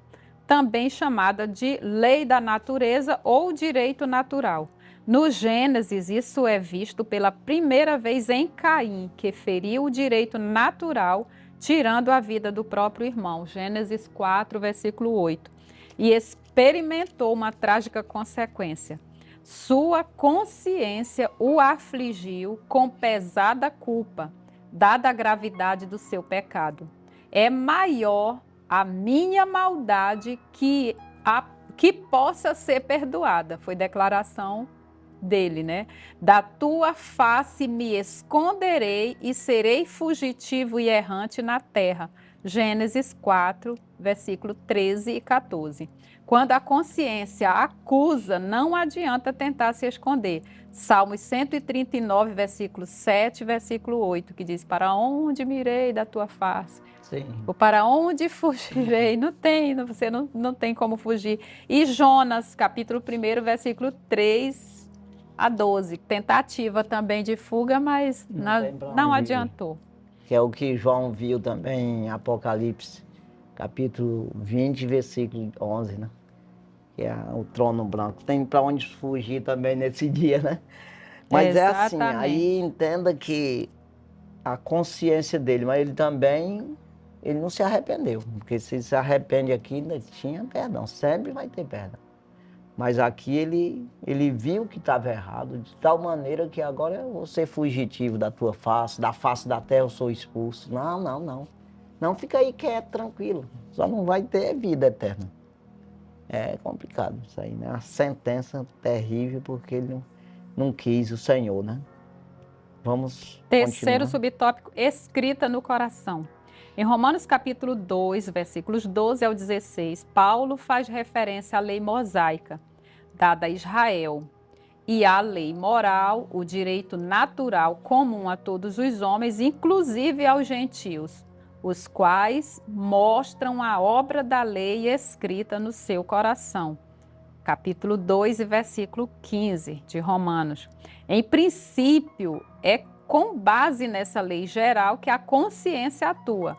também chamada de lei da natureza ou direito natural. No Gênesis, isso é visto pela primeira vez em Caim, que feriu o direito natural, tirando a vida do próprio irmão. Gênesis 4, versículo 8. E experimentou uma trágica consequência. Sua consciência o afligiu com pesada culpa, dada a gravidade do seu pecado. É maior a minha maldade que possa ser perdoada. Foi declaração dele, né? Da tua face me esconderei e serei fugitivo e errante na terra. Gênesis 4, versículo 13 e 14. Quando a consciência acusa, não adianta tentar se esconder. Salmos 139, versículo 7, versículo 8, que diz, para onde mirei da tua face? Sim. Ou para onde fugirei? Você não tem como fugir. E Jonas, capítulo 1, versículo 3 a 12. Tentativa também de fuga, mas não adiantou. Que é o que João viu também em Apocalipse, capítulo 20, versículo 11, né? Que é o trono branco. Tem para onde fugir também nesse dia, né? Mas Exatamente. É assim, aí entenda que a consciência dele, mas ele também, ele não se arrependeu. Porque se se arrepende aqui, ainda tinha perdão, sempre vai ter perdão. Mas aqui ele viu que estava errado, de tal maneira que agora eu vou ser fugitivo da tua face, da face da terra eu sou expulso. Não, não, não. Não, fica aí quieto, tranquilo. Só não vai ter vida eterna. É complicado isso aí, né? Uma sentença terrível porque ele não quis o Senhor, né? Vamos Terceiro continuar. subtópico, escrita no coração. Em Romanos capítulo 2, versículos 12 ao 16, Paulo faz referência à lei mosaica, dada a Israel, e à lei moral, o direito natural comum a todos os homens, inclusive aos gentios, os quais mostram a obra da lei escrita no seu coração. Capítulo 2 e versículo 15 de Romanos. Em princípio, é com base nessa lei geral que a consciência atua,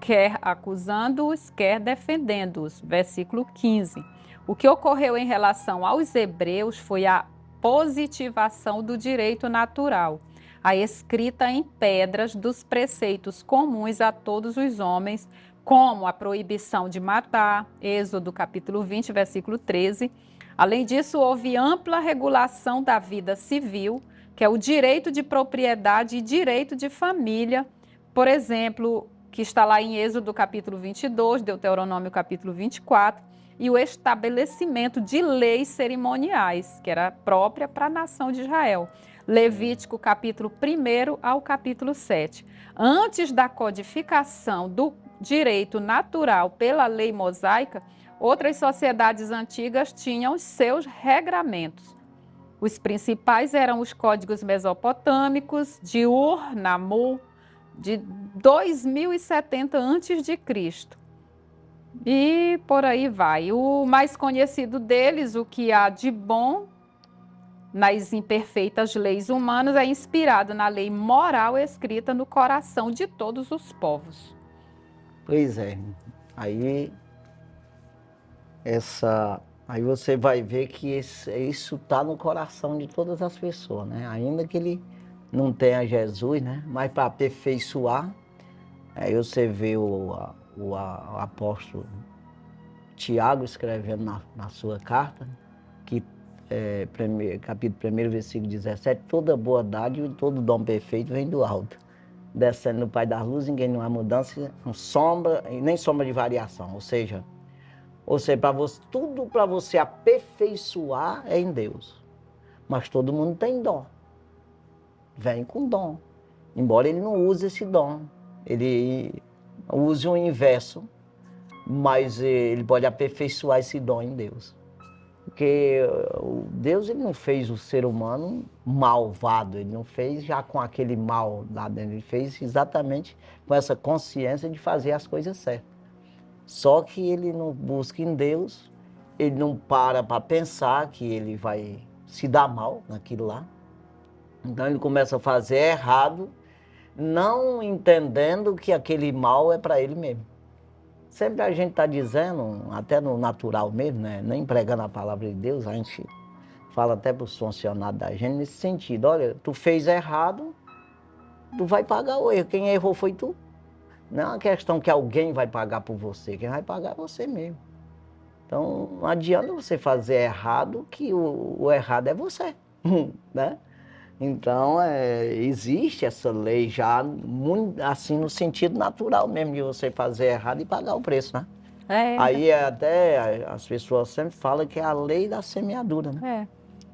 quer acusando-os, quer defendendo-os. Versículo 15. O que ocorreu em relação aos hebreus foi a positivação do direito natural, a escrita em pedras dos preceitos comuns a todos os homens, como a proibição de matar, Êxodo capítulo 20, versículo 13. Além disso, houve ampla regulação da vida civil, que é o direito de propriedade e direito de família, por exemplo, que está lá em Êxodo capítulo 22, Deuteronômio capítulo 24, e o estabelecimento de leis cerimoniais, que era própria para a nação de Israel. Levítico capítulo 1 ao capítulo 7. Antes da codificação do direito natural pela lei mosaica, outras sociedades antigas tinham os seus regramentos. Os principais eram os códigos mesopotâmicos de Ur, Nammu, de 2070 a.C. E por aí vai. O mais conhecido deles, o que há de bom nas imperfeitas leis humanas, é inspirado na lei moral escrita no coração de todos os povos. Pois é. Aí você vai ver que isso está no coração de todas as pessoas, né? Ainda que ele não tenha Jesus, né? Mas para aperfeiçoar, aí você vê o apóstolo Tiago escrevendo na sua carta que capítulo 1, versículo 17, toda boa dádiva e todo dom perfeito vem do alto. Descendo no Pai das luzes, ninguém não há mudança, sombra, e nem sombra de variação. Ou seja, tudo para você aperfeiçoar é em Deus. Mas todo mundo tem dom. Vem com dom. Embora ele não use esse dom. Ele use o inverso, mas ele pode aperfeiçoar esse dom em Deus. Porque Deus ele não fez o ser humano malvado, ele não fez já com aquele mal lá dentro, ele fez exatamente com essa consciência de fazer as coisas certas. Só que ele não busca em Deus, ele não para pensar que ele vai se dar mal naquilo lá. Então ele começa a fazer errado, não entendendo que aquele mal é para ele mesmo. Sempre a gente está dizendo, até no natural mesmo, né? Nem pregando a palavra de Deus, a gente fala até para os funcionários da gente nesse sentido. Olha, tu fez errado, tu vai pagar o erro. Quem errou foi tu. Não é uma questão que alguém vai pagar por você, quem vai pagar é você mesmo. Então, não adianta você fazer errado, que o errado é você, né? Então, existe essa lei já, muito, assim, no sentido natural mesmo, de você fazer errado e pagar o preço, né? Aí até as pessoas sempre falam que é a lei da semeadura, né?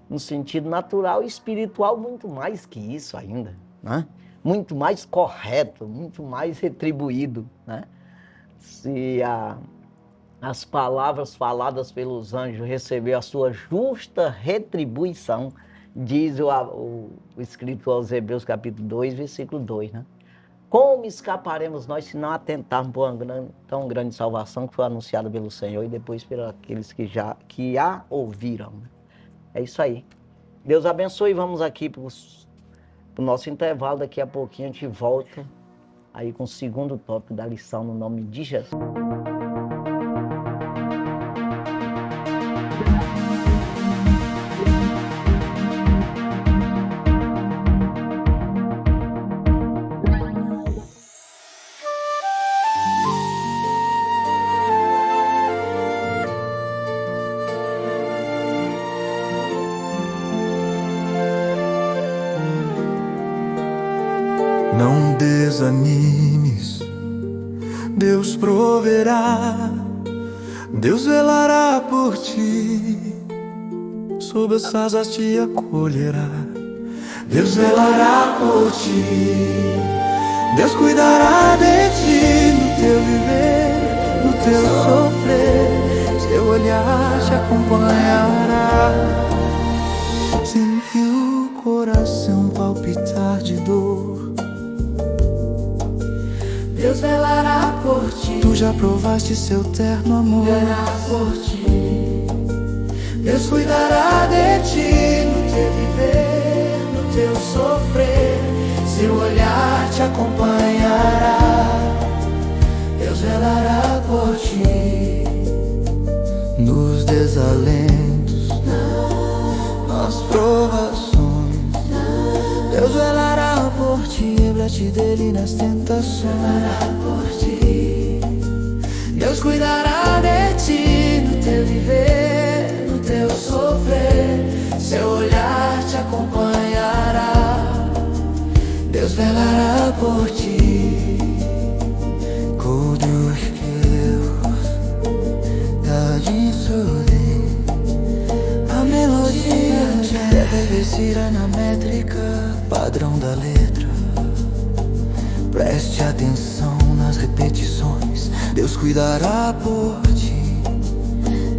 No sentido natural e espiritual, muito mais que isso ainda, né? Muito mais correto, muito mais retribuído, né? Se as palavras faladas pelos anjos receberam a sua justa retribuição, diz o escrito aos Hebreus capítulo 2, versículo 2, né? Como escaparemos nós se não atentarmos por uma tão grande salvação que foi anunciada pelo Senhor e depois pelos aqueles que a ouviram? É isso aí. Deus abençoe. Vamos aqui para o nosso intervalo. Daqui a pouquinho a gente volta aí com o segundo tópico da lição no nome de Jesus. Não desanimes, Deus proverá, Deus velará por ti, sob as asas te acolherá. Deus velará por ti, Deus cuidará de ti, no teu viver, no teu sofrer, seu olhar te acompanhará. Sem que o coração palpitar de dor, Deus velará por ti. Tu já provaste seu terno amor. Velará por ti. Deus cuidará de ti no teu viver, no teu sofrer. Seu olhar te acompanhará. Deus velará por ti. Nos desalentos, nas provações, Deus velará por ti, livra-te dele nas tentações. Velará por ti. Deus cuidará de ti no teu viver, no teu sofrer. Seu olhar te acompanhará. Deus velará por ti. Durch da desordem, a melodia deve vestir na métrica padrão da letra. Preste atenção nas repetições. Deus cuidará por ti.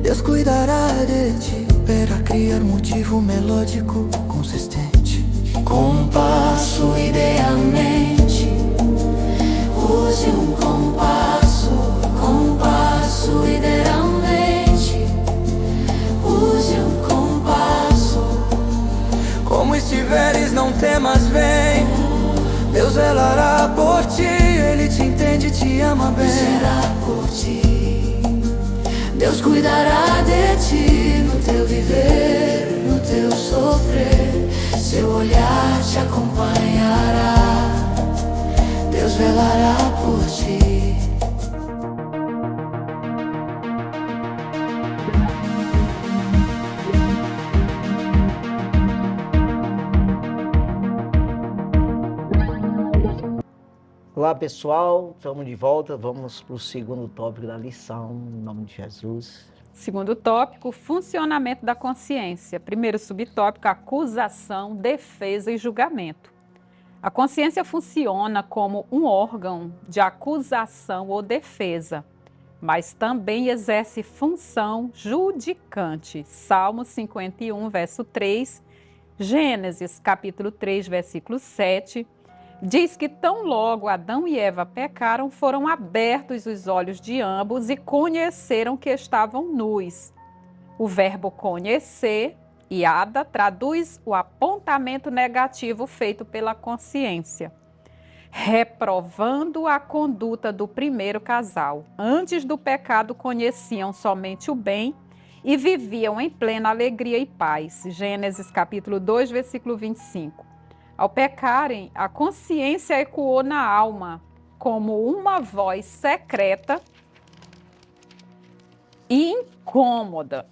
Deus cuidará de ti para criar motivo melódico consistente. Compasso idealmente. Use um compasso idealmente. Use um compasso. Como estiveres, não temas, vem. Deus velará por ti, Ele te entende, te ama bem. Será por ti. Deus cuidará de ti no teu viver, no teu sofrer. Seu olhar te acompanhará. Deus velará por ti. Olá, pessoal, estamos de volta. Vamos para o segundo tópico da lição, em nome de Jesus. Segundo tópico, funcionamento da consciência. Primeiro subtópico, acusação, defesa e julgamento. A consciência funciona como um órgão de acusação ou defesa, mas também exerce função judicante. Salmo 51, verso 3, Gênesis, capítulo 3, versículo 7, diz que tão logo Adão e Eva pecaram, foram abertos os olhos de ambos e conheceram que estavam nus. O verbo conhecer, iada, traduz o apontamento negativo feito pela consciência, reprovando a conduta do primeiro casal. Antes do pecado, conheciam somente o bem e viviam em plena alegria e paz. Gênesis capítulo 2, versículo 25. Ao pecarem, a consciência ecoou na alma como uma voz secreta e incômoda.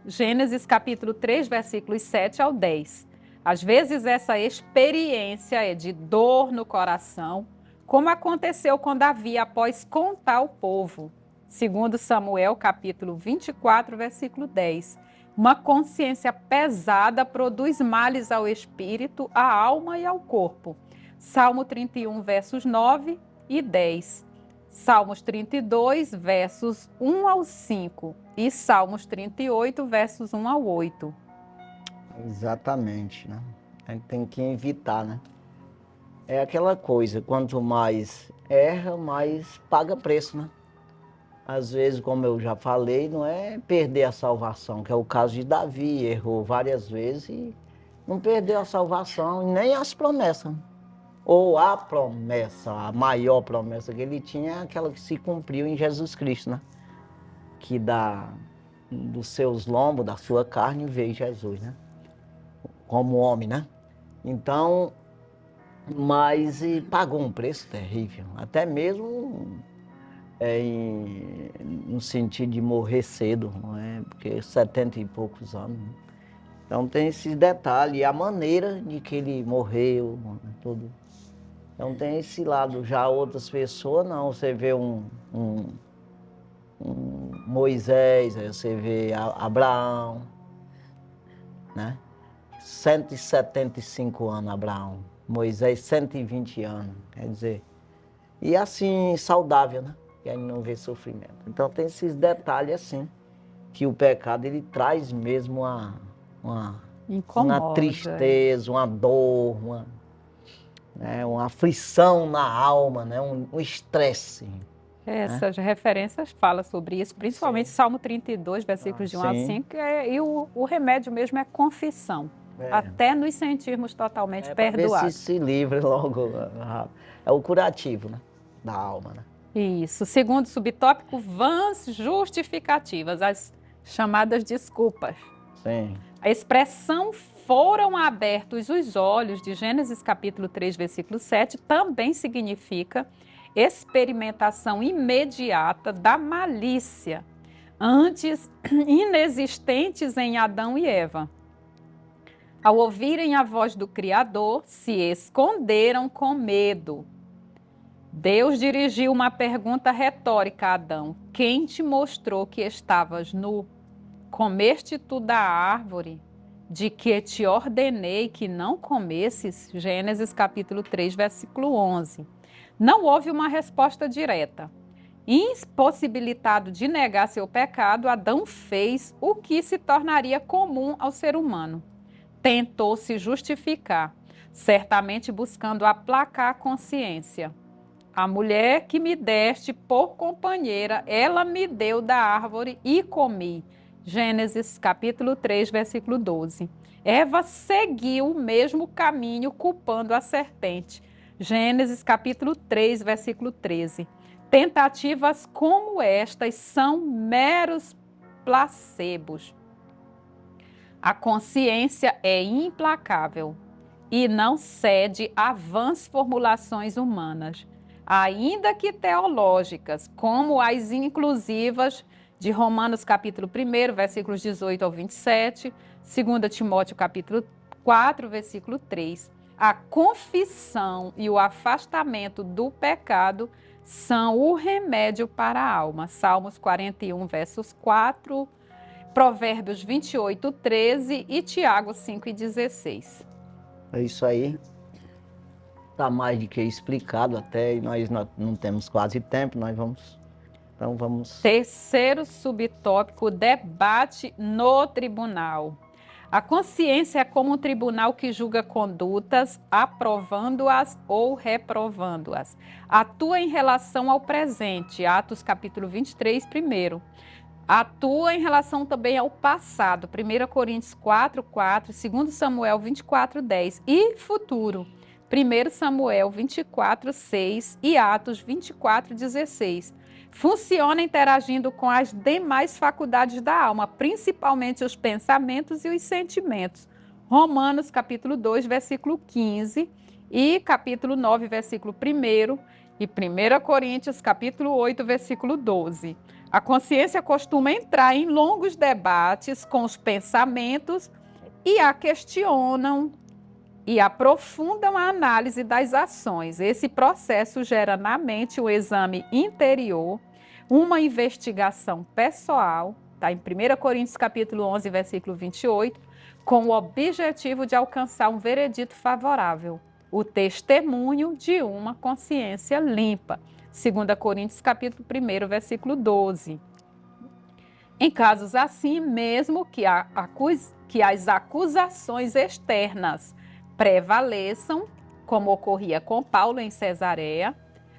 Gênesis capítulo 3, versículos 7 ao 10. Às vezes essa experiência é de dor no coração, como aconteceu com Davi após contar ao povo. Segundo Samuel capítulo 24, versículo 10. Uma consciência pesada produz males ao espírito, à alma e ao corpo. Salmo 31, versos 9 e 10. Salmos 32, versos 1 ao 5. E Salmos 38, versos 1 ao 8. Exatamente, né? A gente tem que evitar, né? É aquela coisa, quanto mais erra, mais paga preço, né? Às vezes, como eu já falei, não é perder a salvação, que é o caso de Davi, errou várias vezes e não perdeu a salvação, nem as promessas. Ou a promessa, a maior promessa que ele tinha é aquela que se cumpriu em Jesus Cristo, né? Que dos seus lombos, da sua carne, veio Jesus, né? Como homem, né? Então, mas pagou um preço terrível, até mesmo no sentido de morrer cedo, não é? Porque 70 e poucos anos. Né? Então tem esses detalhes, e a maneira de que ele morreu, tudo. Então tem esse lado. Já outras pessoas, não. Você vê um Moisés, aí você vê Abraão, né? 175 anos, Abraão. Moisés, 120 anos, quer dizer. E assim, saudável, né? Que a gente não vê sofrimento. Então tem esses detalhes assim, que o pecado ele traz mesmo uma tristeza, uma dor, uma aflição na alma, né? um estresse. Essas referências falam sobre isso, principalmente Salmo 32, versículos de 1 a 5, e o remédio mesmo é confissão, até nos sentirmos totalmente perdoados. Ver se livre logo, é o curativo, né? Da alma, né? Isso. Segundo subtópico, vãs justificativas, as chamadas desculpas. Sim. A expressão foram abertos os olhos, de Gênesis capítulo 3, versículo 7, também significa experimentação imediata da malícia, antes inexistentes em Adão e Eva. Ao ouvirem a voz do Criador, se esconderam com medo. Deus dirigiu uma pergunta retórica a Adão: quem te mostrou que estavas nu? Comeste tu da árvore de que te ordenei que não comesses? Gênesis capítulo 3, versículo 11. Não houve uma resposta direta. Impossibilitado de negar seu pecado, Adão fez o que se tornaria comum ao ser humano. Tentou se justificar, certamente buscando aplacar a consciência. A mulher que me deste por companheira, ela me deu da árvore e comi. Gênesis capítulo 3, versículo 12. Eva seguiu o mesmo caminho, culpando a serpente. Gênesis capítulo 3, versículo 13. Tentativas como estas são meros placebos. A consciência é implacável e não cede a vãs formulações humanas, ainda que teológicas, como as inclusivas de Romanos capítulo 1, versículos 18 ao 27, 2 Timóteo capítulo 4, versículo 3. a confissão e o afastamento do pecado são o remédio para a alma. Salmos 41, versos 4, Provérbios 28, 13 e Tiago 5 e 16. É isso aí. Está mais do que explicado até, e nós não temos quase tempo, então vamos... Terceiro subtópico, debate no tribunal. A consciência é como um tribunal que julga condutas, aprovando-as ou reprovando-as. Atua em relação ao presente, Atos capítulo 23, primeiro. Atua em relação também ao passado, 1 Coríntios 4, 4, 2 Samuel 24, 10. E futuro, 1 Samuel 24, 6 e Atos 24, 16. Funciona interagindo com as demais faculdades da alma, principalmente os pensamentos e os sentimentos. Romanos capítulo 2, versículo 15 e capítulo 9, versículo 1 e 1 Coríntios capítulo 8, versículo 12. A consciência costuma entrar em longos debates com os pensamentos e a questionam e aprofundam a análise das ações. Esse processo gera na mente um exame interior, uma investigação pessoal, tá? Em 1 Coríntios capítulo 11, versículo 28, com o objetivo de alcançar um veredito favorável, o testemunho de uma consciência limpa. 2 Coríntios capítulo 1, versículo 12. Em casos assim, mesmo que as acusações externas prevaleçam, como ocorria com Paulo em Cesareia,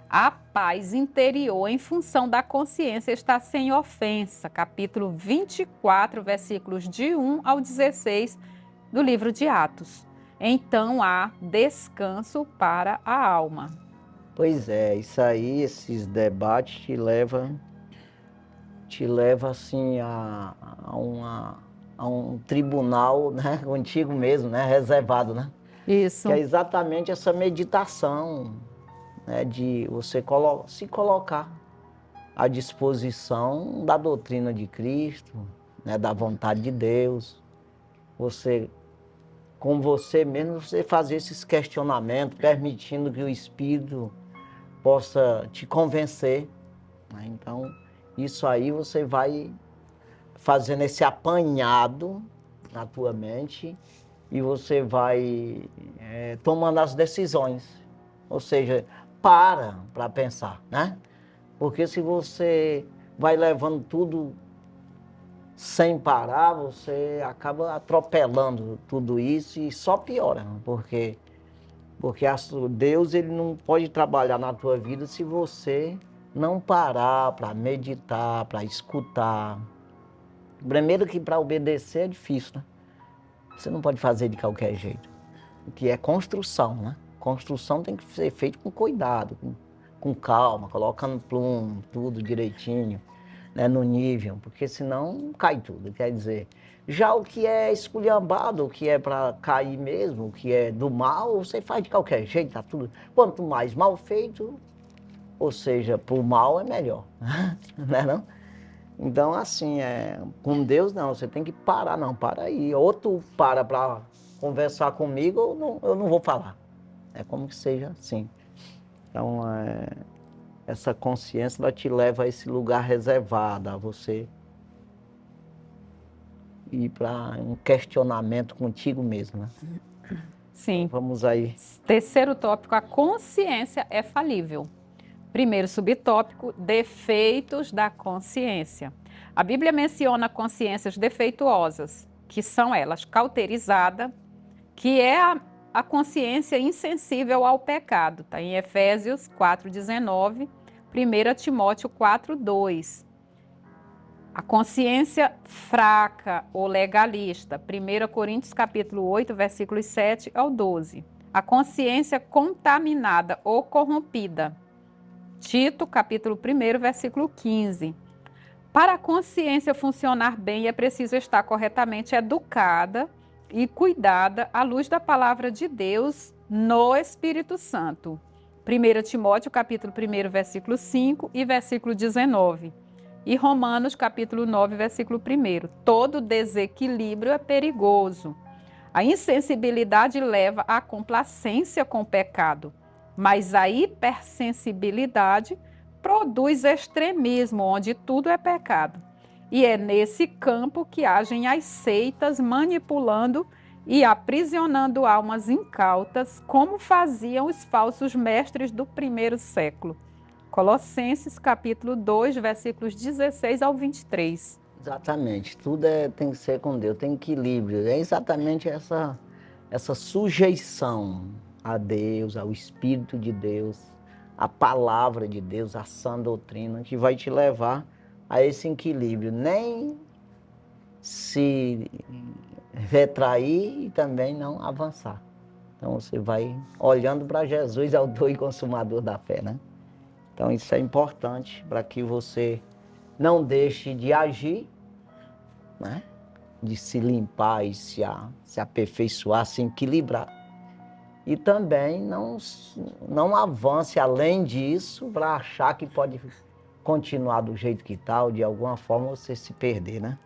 a paz interior em função da consciência está sem ofensa. Capítulo 24, versículos de 1 ao 16 do livro de Atos. Então há descanso para a alma. Pois é, isso aí, esses debates te leva assim a um tribunal, né, contigo mesmo, né, reservado, né? Isso. Que é exatamente essa meditação, né, de você se colocar à disposição da doutrina de Cristo, né, da vontade de Deus. Você, com você mesmo, você fazer esses questionamentos, permitindo que o Espírito possa te convencer, né? Então, isso aí você vai fazendo esse apanhado na tua mente e você vai tomando as decisões. Ou seja, para pensar, né? Porque se você vai levando tudo sem parar, você acaba atropelando tudo isso e só piora, porque Deus ele não pode trabalhar na tua vida se você não parar para meditar, para escutar. Primeiro que para obedecer é difícil, né? Você não pode fazer de qualquer jeito. Que é construção, né? Construção tem que ser feita com cuidado, com calma, colocando plumo, tudo direitinho, né, no nível, porque senão cai tudo. Quer dizer, já o que é esculhambado, o que é para cair mesmo, o que é do mal, você faz de qualquer jeito, tá tudo. Quanto mais mal feito, ou seja, pro mal é melhor, né não? Então, assim, com Deus não, você tem que parar, não, para aí. Ou tu para conversar comigo, ou eu não vou falar. É como que seja assim. Então, essa consciência ela te leva a esse lugar reservado, a você ir para um questionamento contigo mesmo, né? Sim. Então, vamos aí. Terceiro tópico, a consciência é falível. Primeiro subtópico, defeitos da consciência. A Bíblia menciona consciências defeituosas, que são elas cauterizada, que é a consciência insensível ao pecado, tá? Em Efésios 4,19, 1 Timóteo 4,2. A consciência fraca ou legalista, 1 Coríntios capítulo 8, versículos 7 ao 12. A consciência contaminada ou corrompida, Tito capítulo 1, versículo 15. Para a consciência funcionar bem, é preciso estar corretamente educada e cuidada à luz da palavra de Deus no Espírito Santo. 1 Timóteo capítulo 1, versículo 5 e versículo 19. E Romanos capítulo 9, versículo 1. Todo desequilíbrio é perigoso. A insensibilidade leva à complacência com o pecado, mas a hipersensibilidade produz extremismo, onde tudo é pecado. E é nesse campo que agem as seitas, manipulando e aprisionando almas incautas, como faziam os falsos mestres do primeiro século. Colossenses capítulo 2, versículos 16 ao 23. Exatamente, tudo tem que ser com Deus, tem equilíbrio. É exatamente essa sujeição a Deus, ao Espírito de Deus, à palavra de Deus, à sã doutrina, que vai te levar a esse equilíbrio. Nem se retrair e também não avançar. Então você vai olhando para Jesus, autor e consumador da fé, né? Então isso é importante para que você não deixe de agir, né? De se limpar e se aperfeiçoar, se equilibrar. E também não avance além disso para achar que pode continuar do jeito que está, ou de alguma forma você se perder, né?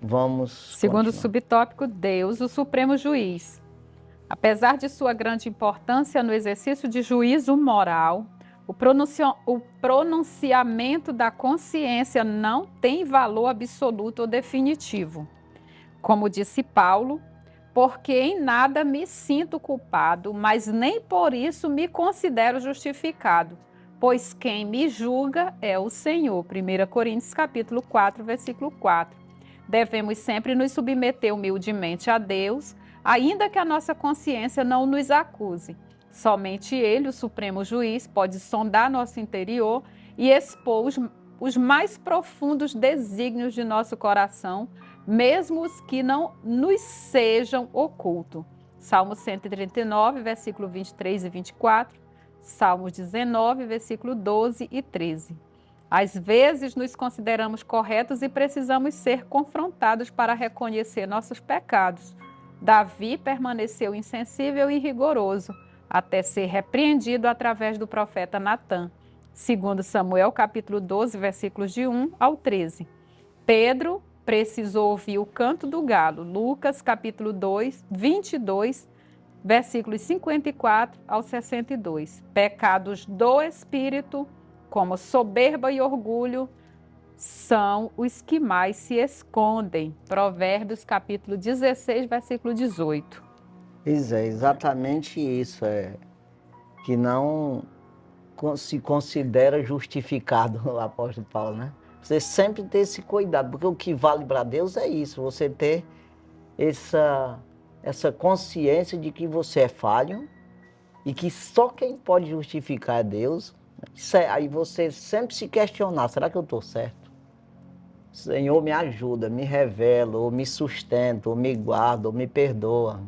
Vamos Segundo continuar. o subtópico, Deus, o Supremo Juiz. Apesar de sua grande importância no exercício de juízo moral, o pronunciamento da consciência não tem valor absoluto ou definitivo. Como disse Paulo, porque em nada me sinto culpado, mas nem por isso me considero justificado, pois quem me julga é o Senhor. 1 Coríntios capítulo 4, versículo 4. Devemos sempre nos submeter humildemente a Deus, ainda que a nossa consciência não nos acuse. Somente Ele, o Supremo Juiz, pode sondar nosso interior e expor os mais profundos desígnios de nosso coração, mesmo os que não nos sejam ocultos. Salmo 139, versículo 23 e 24, Salmos 19, versículo 12 e 13. Às vezes nos consideramos corretos e precisamos ser confrontados para reconhecer nossos pecados. Davi permaneceu insensível e rigoroso, até ser repreendido através do profeta Natã. Segundo Samuel, capítulo 12, versículos de 1 ao 13. Pedro precisou ouvir o canto do galo. Lucas, capítulo 2, 22, versículos 54 ao 62. Pecados do espírito, como soberba e orgulho, são os que mais se escondem. Provérbios, capítulo 16, versículo 18. Pois é, exatamente isso, que não se considera justificado, o apóstolo Paulo, né? Você sempre ter esse cuidado, porque o que vale para Deus é isso, você ter essa consciência de que você é falho e que só quem pode justificar é Deus. Aí você sempre se questionar, será que eu estou certo? Senhor, me ajuda, me revela, ou me sustenta, ou me guarda, ou me perdoa.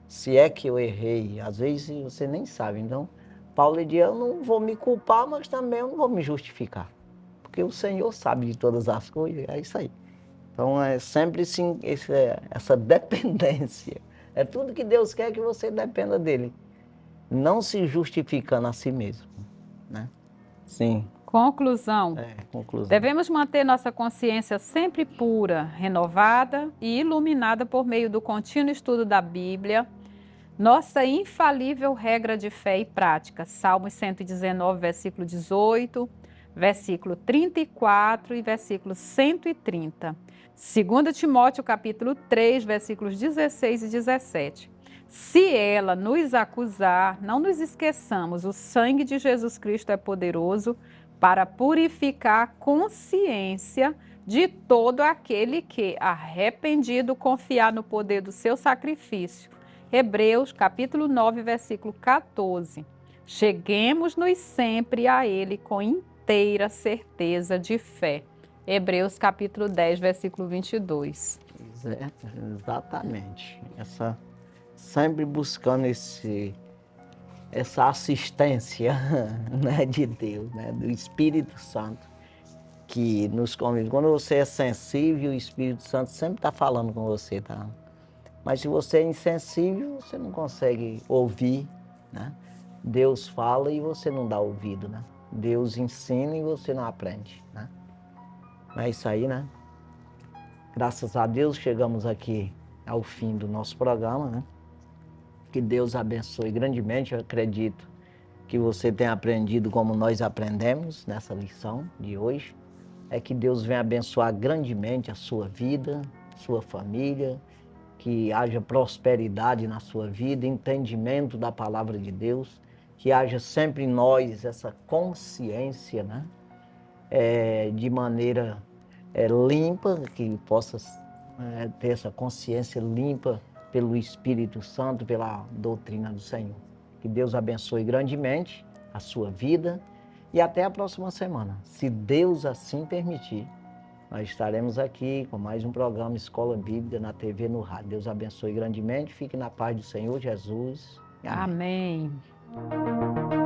Se é que eu errei, às vezes você nem sabe. Então, Paulo diz, eu não vou me culpar, mas também eu não vou me justificar. Porque o Senhor sabe de todas as coisas, é isso aí. Então, é sempre sim, essa dependência. É tudo que Deus quer que você dependa dele. Não se justificando a si mesmo, né? Sim. Conclusão. Conclusão. Devemos manter nossa consciência sempre pura, renovada e iluminada por meio do contínuo estudo da Bíblia, nossa infalível regra de fé e prática. Salmos 119, versículo 18, versículo 34 e versículo 130. 2 Timóteo, capítulo 3, versículos 16 e 17. Se ela nos acusar, não nos esqueçamos, o sangue de Jesus Cristo é poderoso para purificar a consciência de todo aquele que, arrependido, confiar no poder do seu sacrifício. Hebreus, capítulo 9, versículo 14. Cheguemos-nos sempre a ele com inteira certeza de fé. Hebreus, capítulo 10, versículo 22. Exatamente. Sempre buscando essa assistência, né, de Deus, né, do Espírito Santo, que nos convida. Quando você é sensível, o Espírito Santo sempre está falando com você, tá? Mas se você é insensível, você não consegue ouvir, né? Deus fala e você não dá ouvido, né? Deus ensina e você não aprende, né? É isso aí, né? Graças a Deus chegamos aqui ao fim do nosso programa, né? Que Deus abençoe grandemente. Eu acredito que você tenha aprendido como nós aprendemos nessa lição de hoje. É que Deus venha abençoar grandemente a sua vida, sua família, que haja prosperidade na sua vida, entendimento da palavra de Deus, que haja sempre em nós essa consciência, né? De maneira limpa, que possa ter essa consciência limpa pelo Espírito Santo, pela doutrina do Senhor. Que Deus abençoe grandemente a sua vida e até a próxima semana. Se Deus assim permitir, nós estaremos aqui com mais um programa Escola Bíblica na TV, no rádio. Deus abençoe grandemente. Fique na paz do Senhor Jesus. Amém. Amém.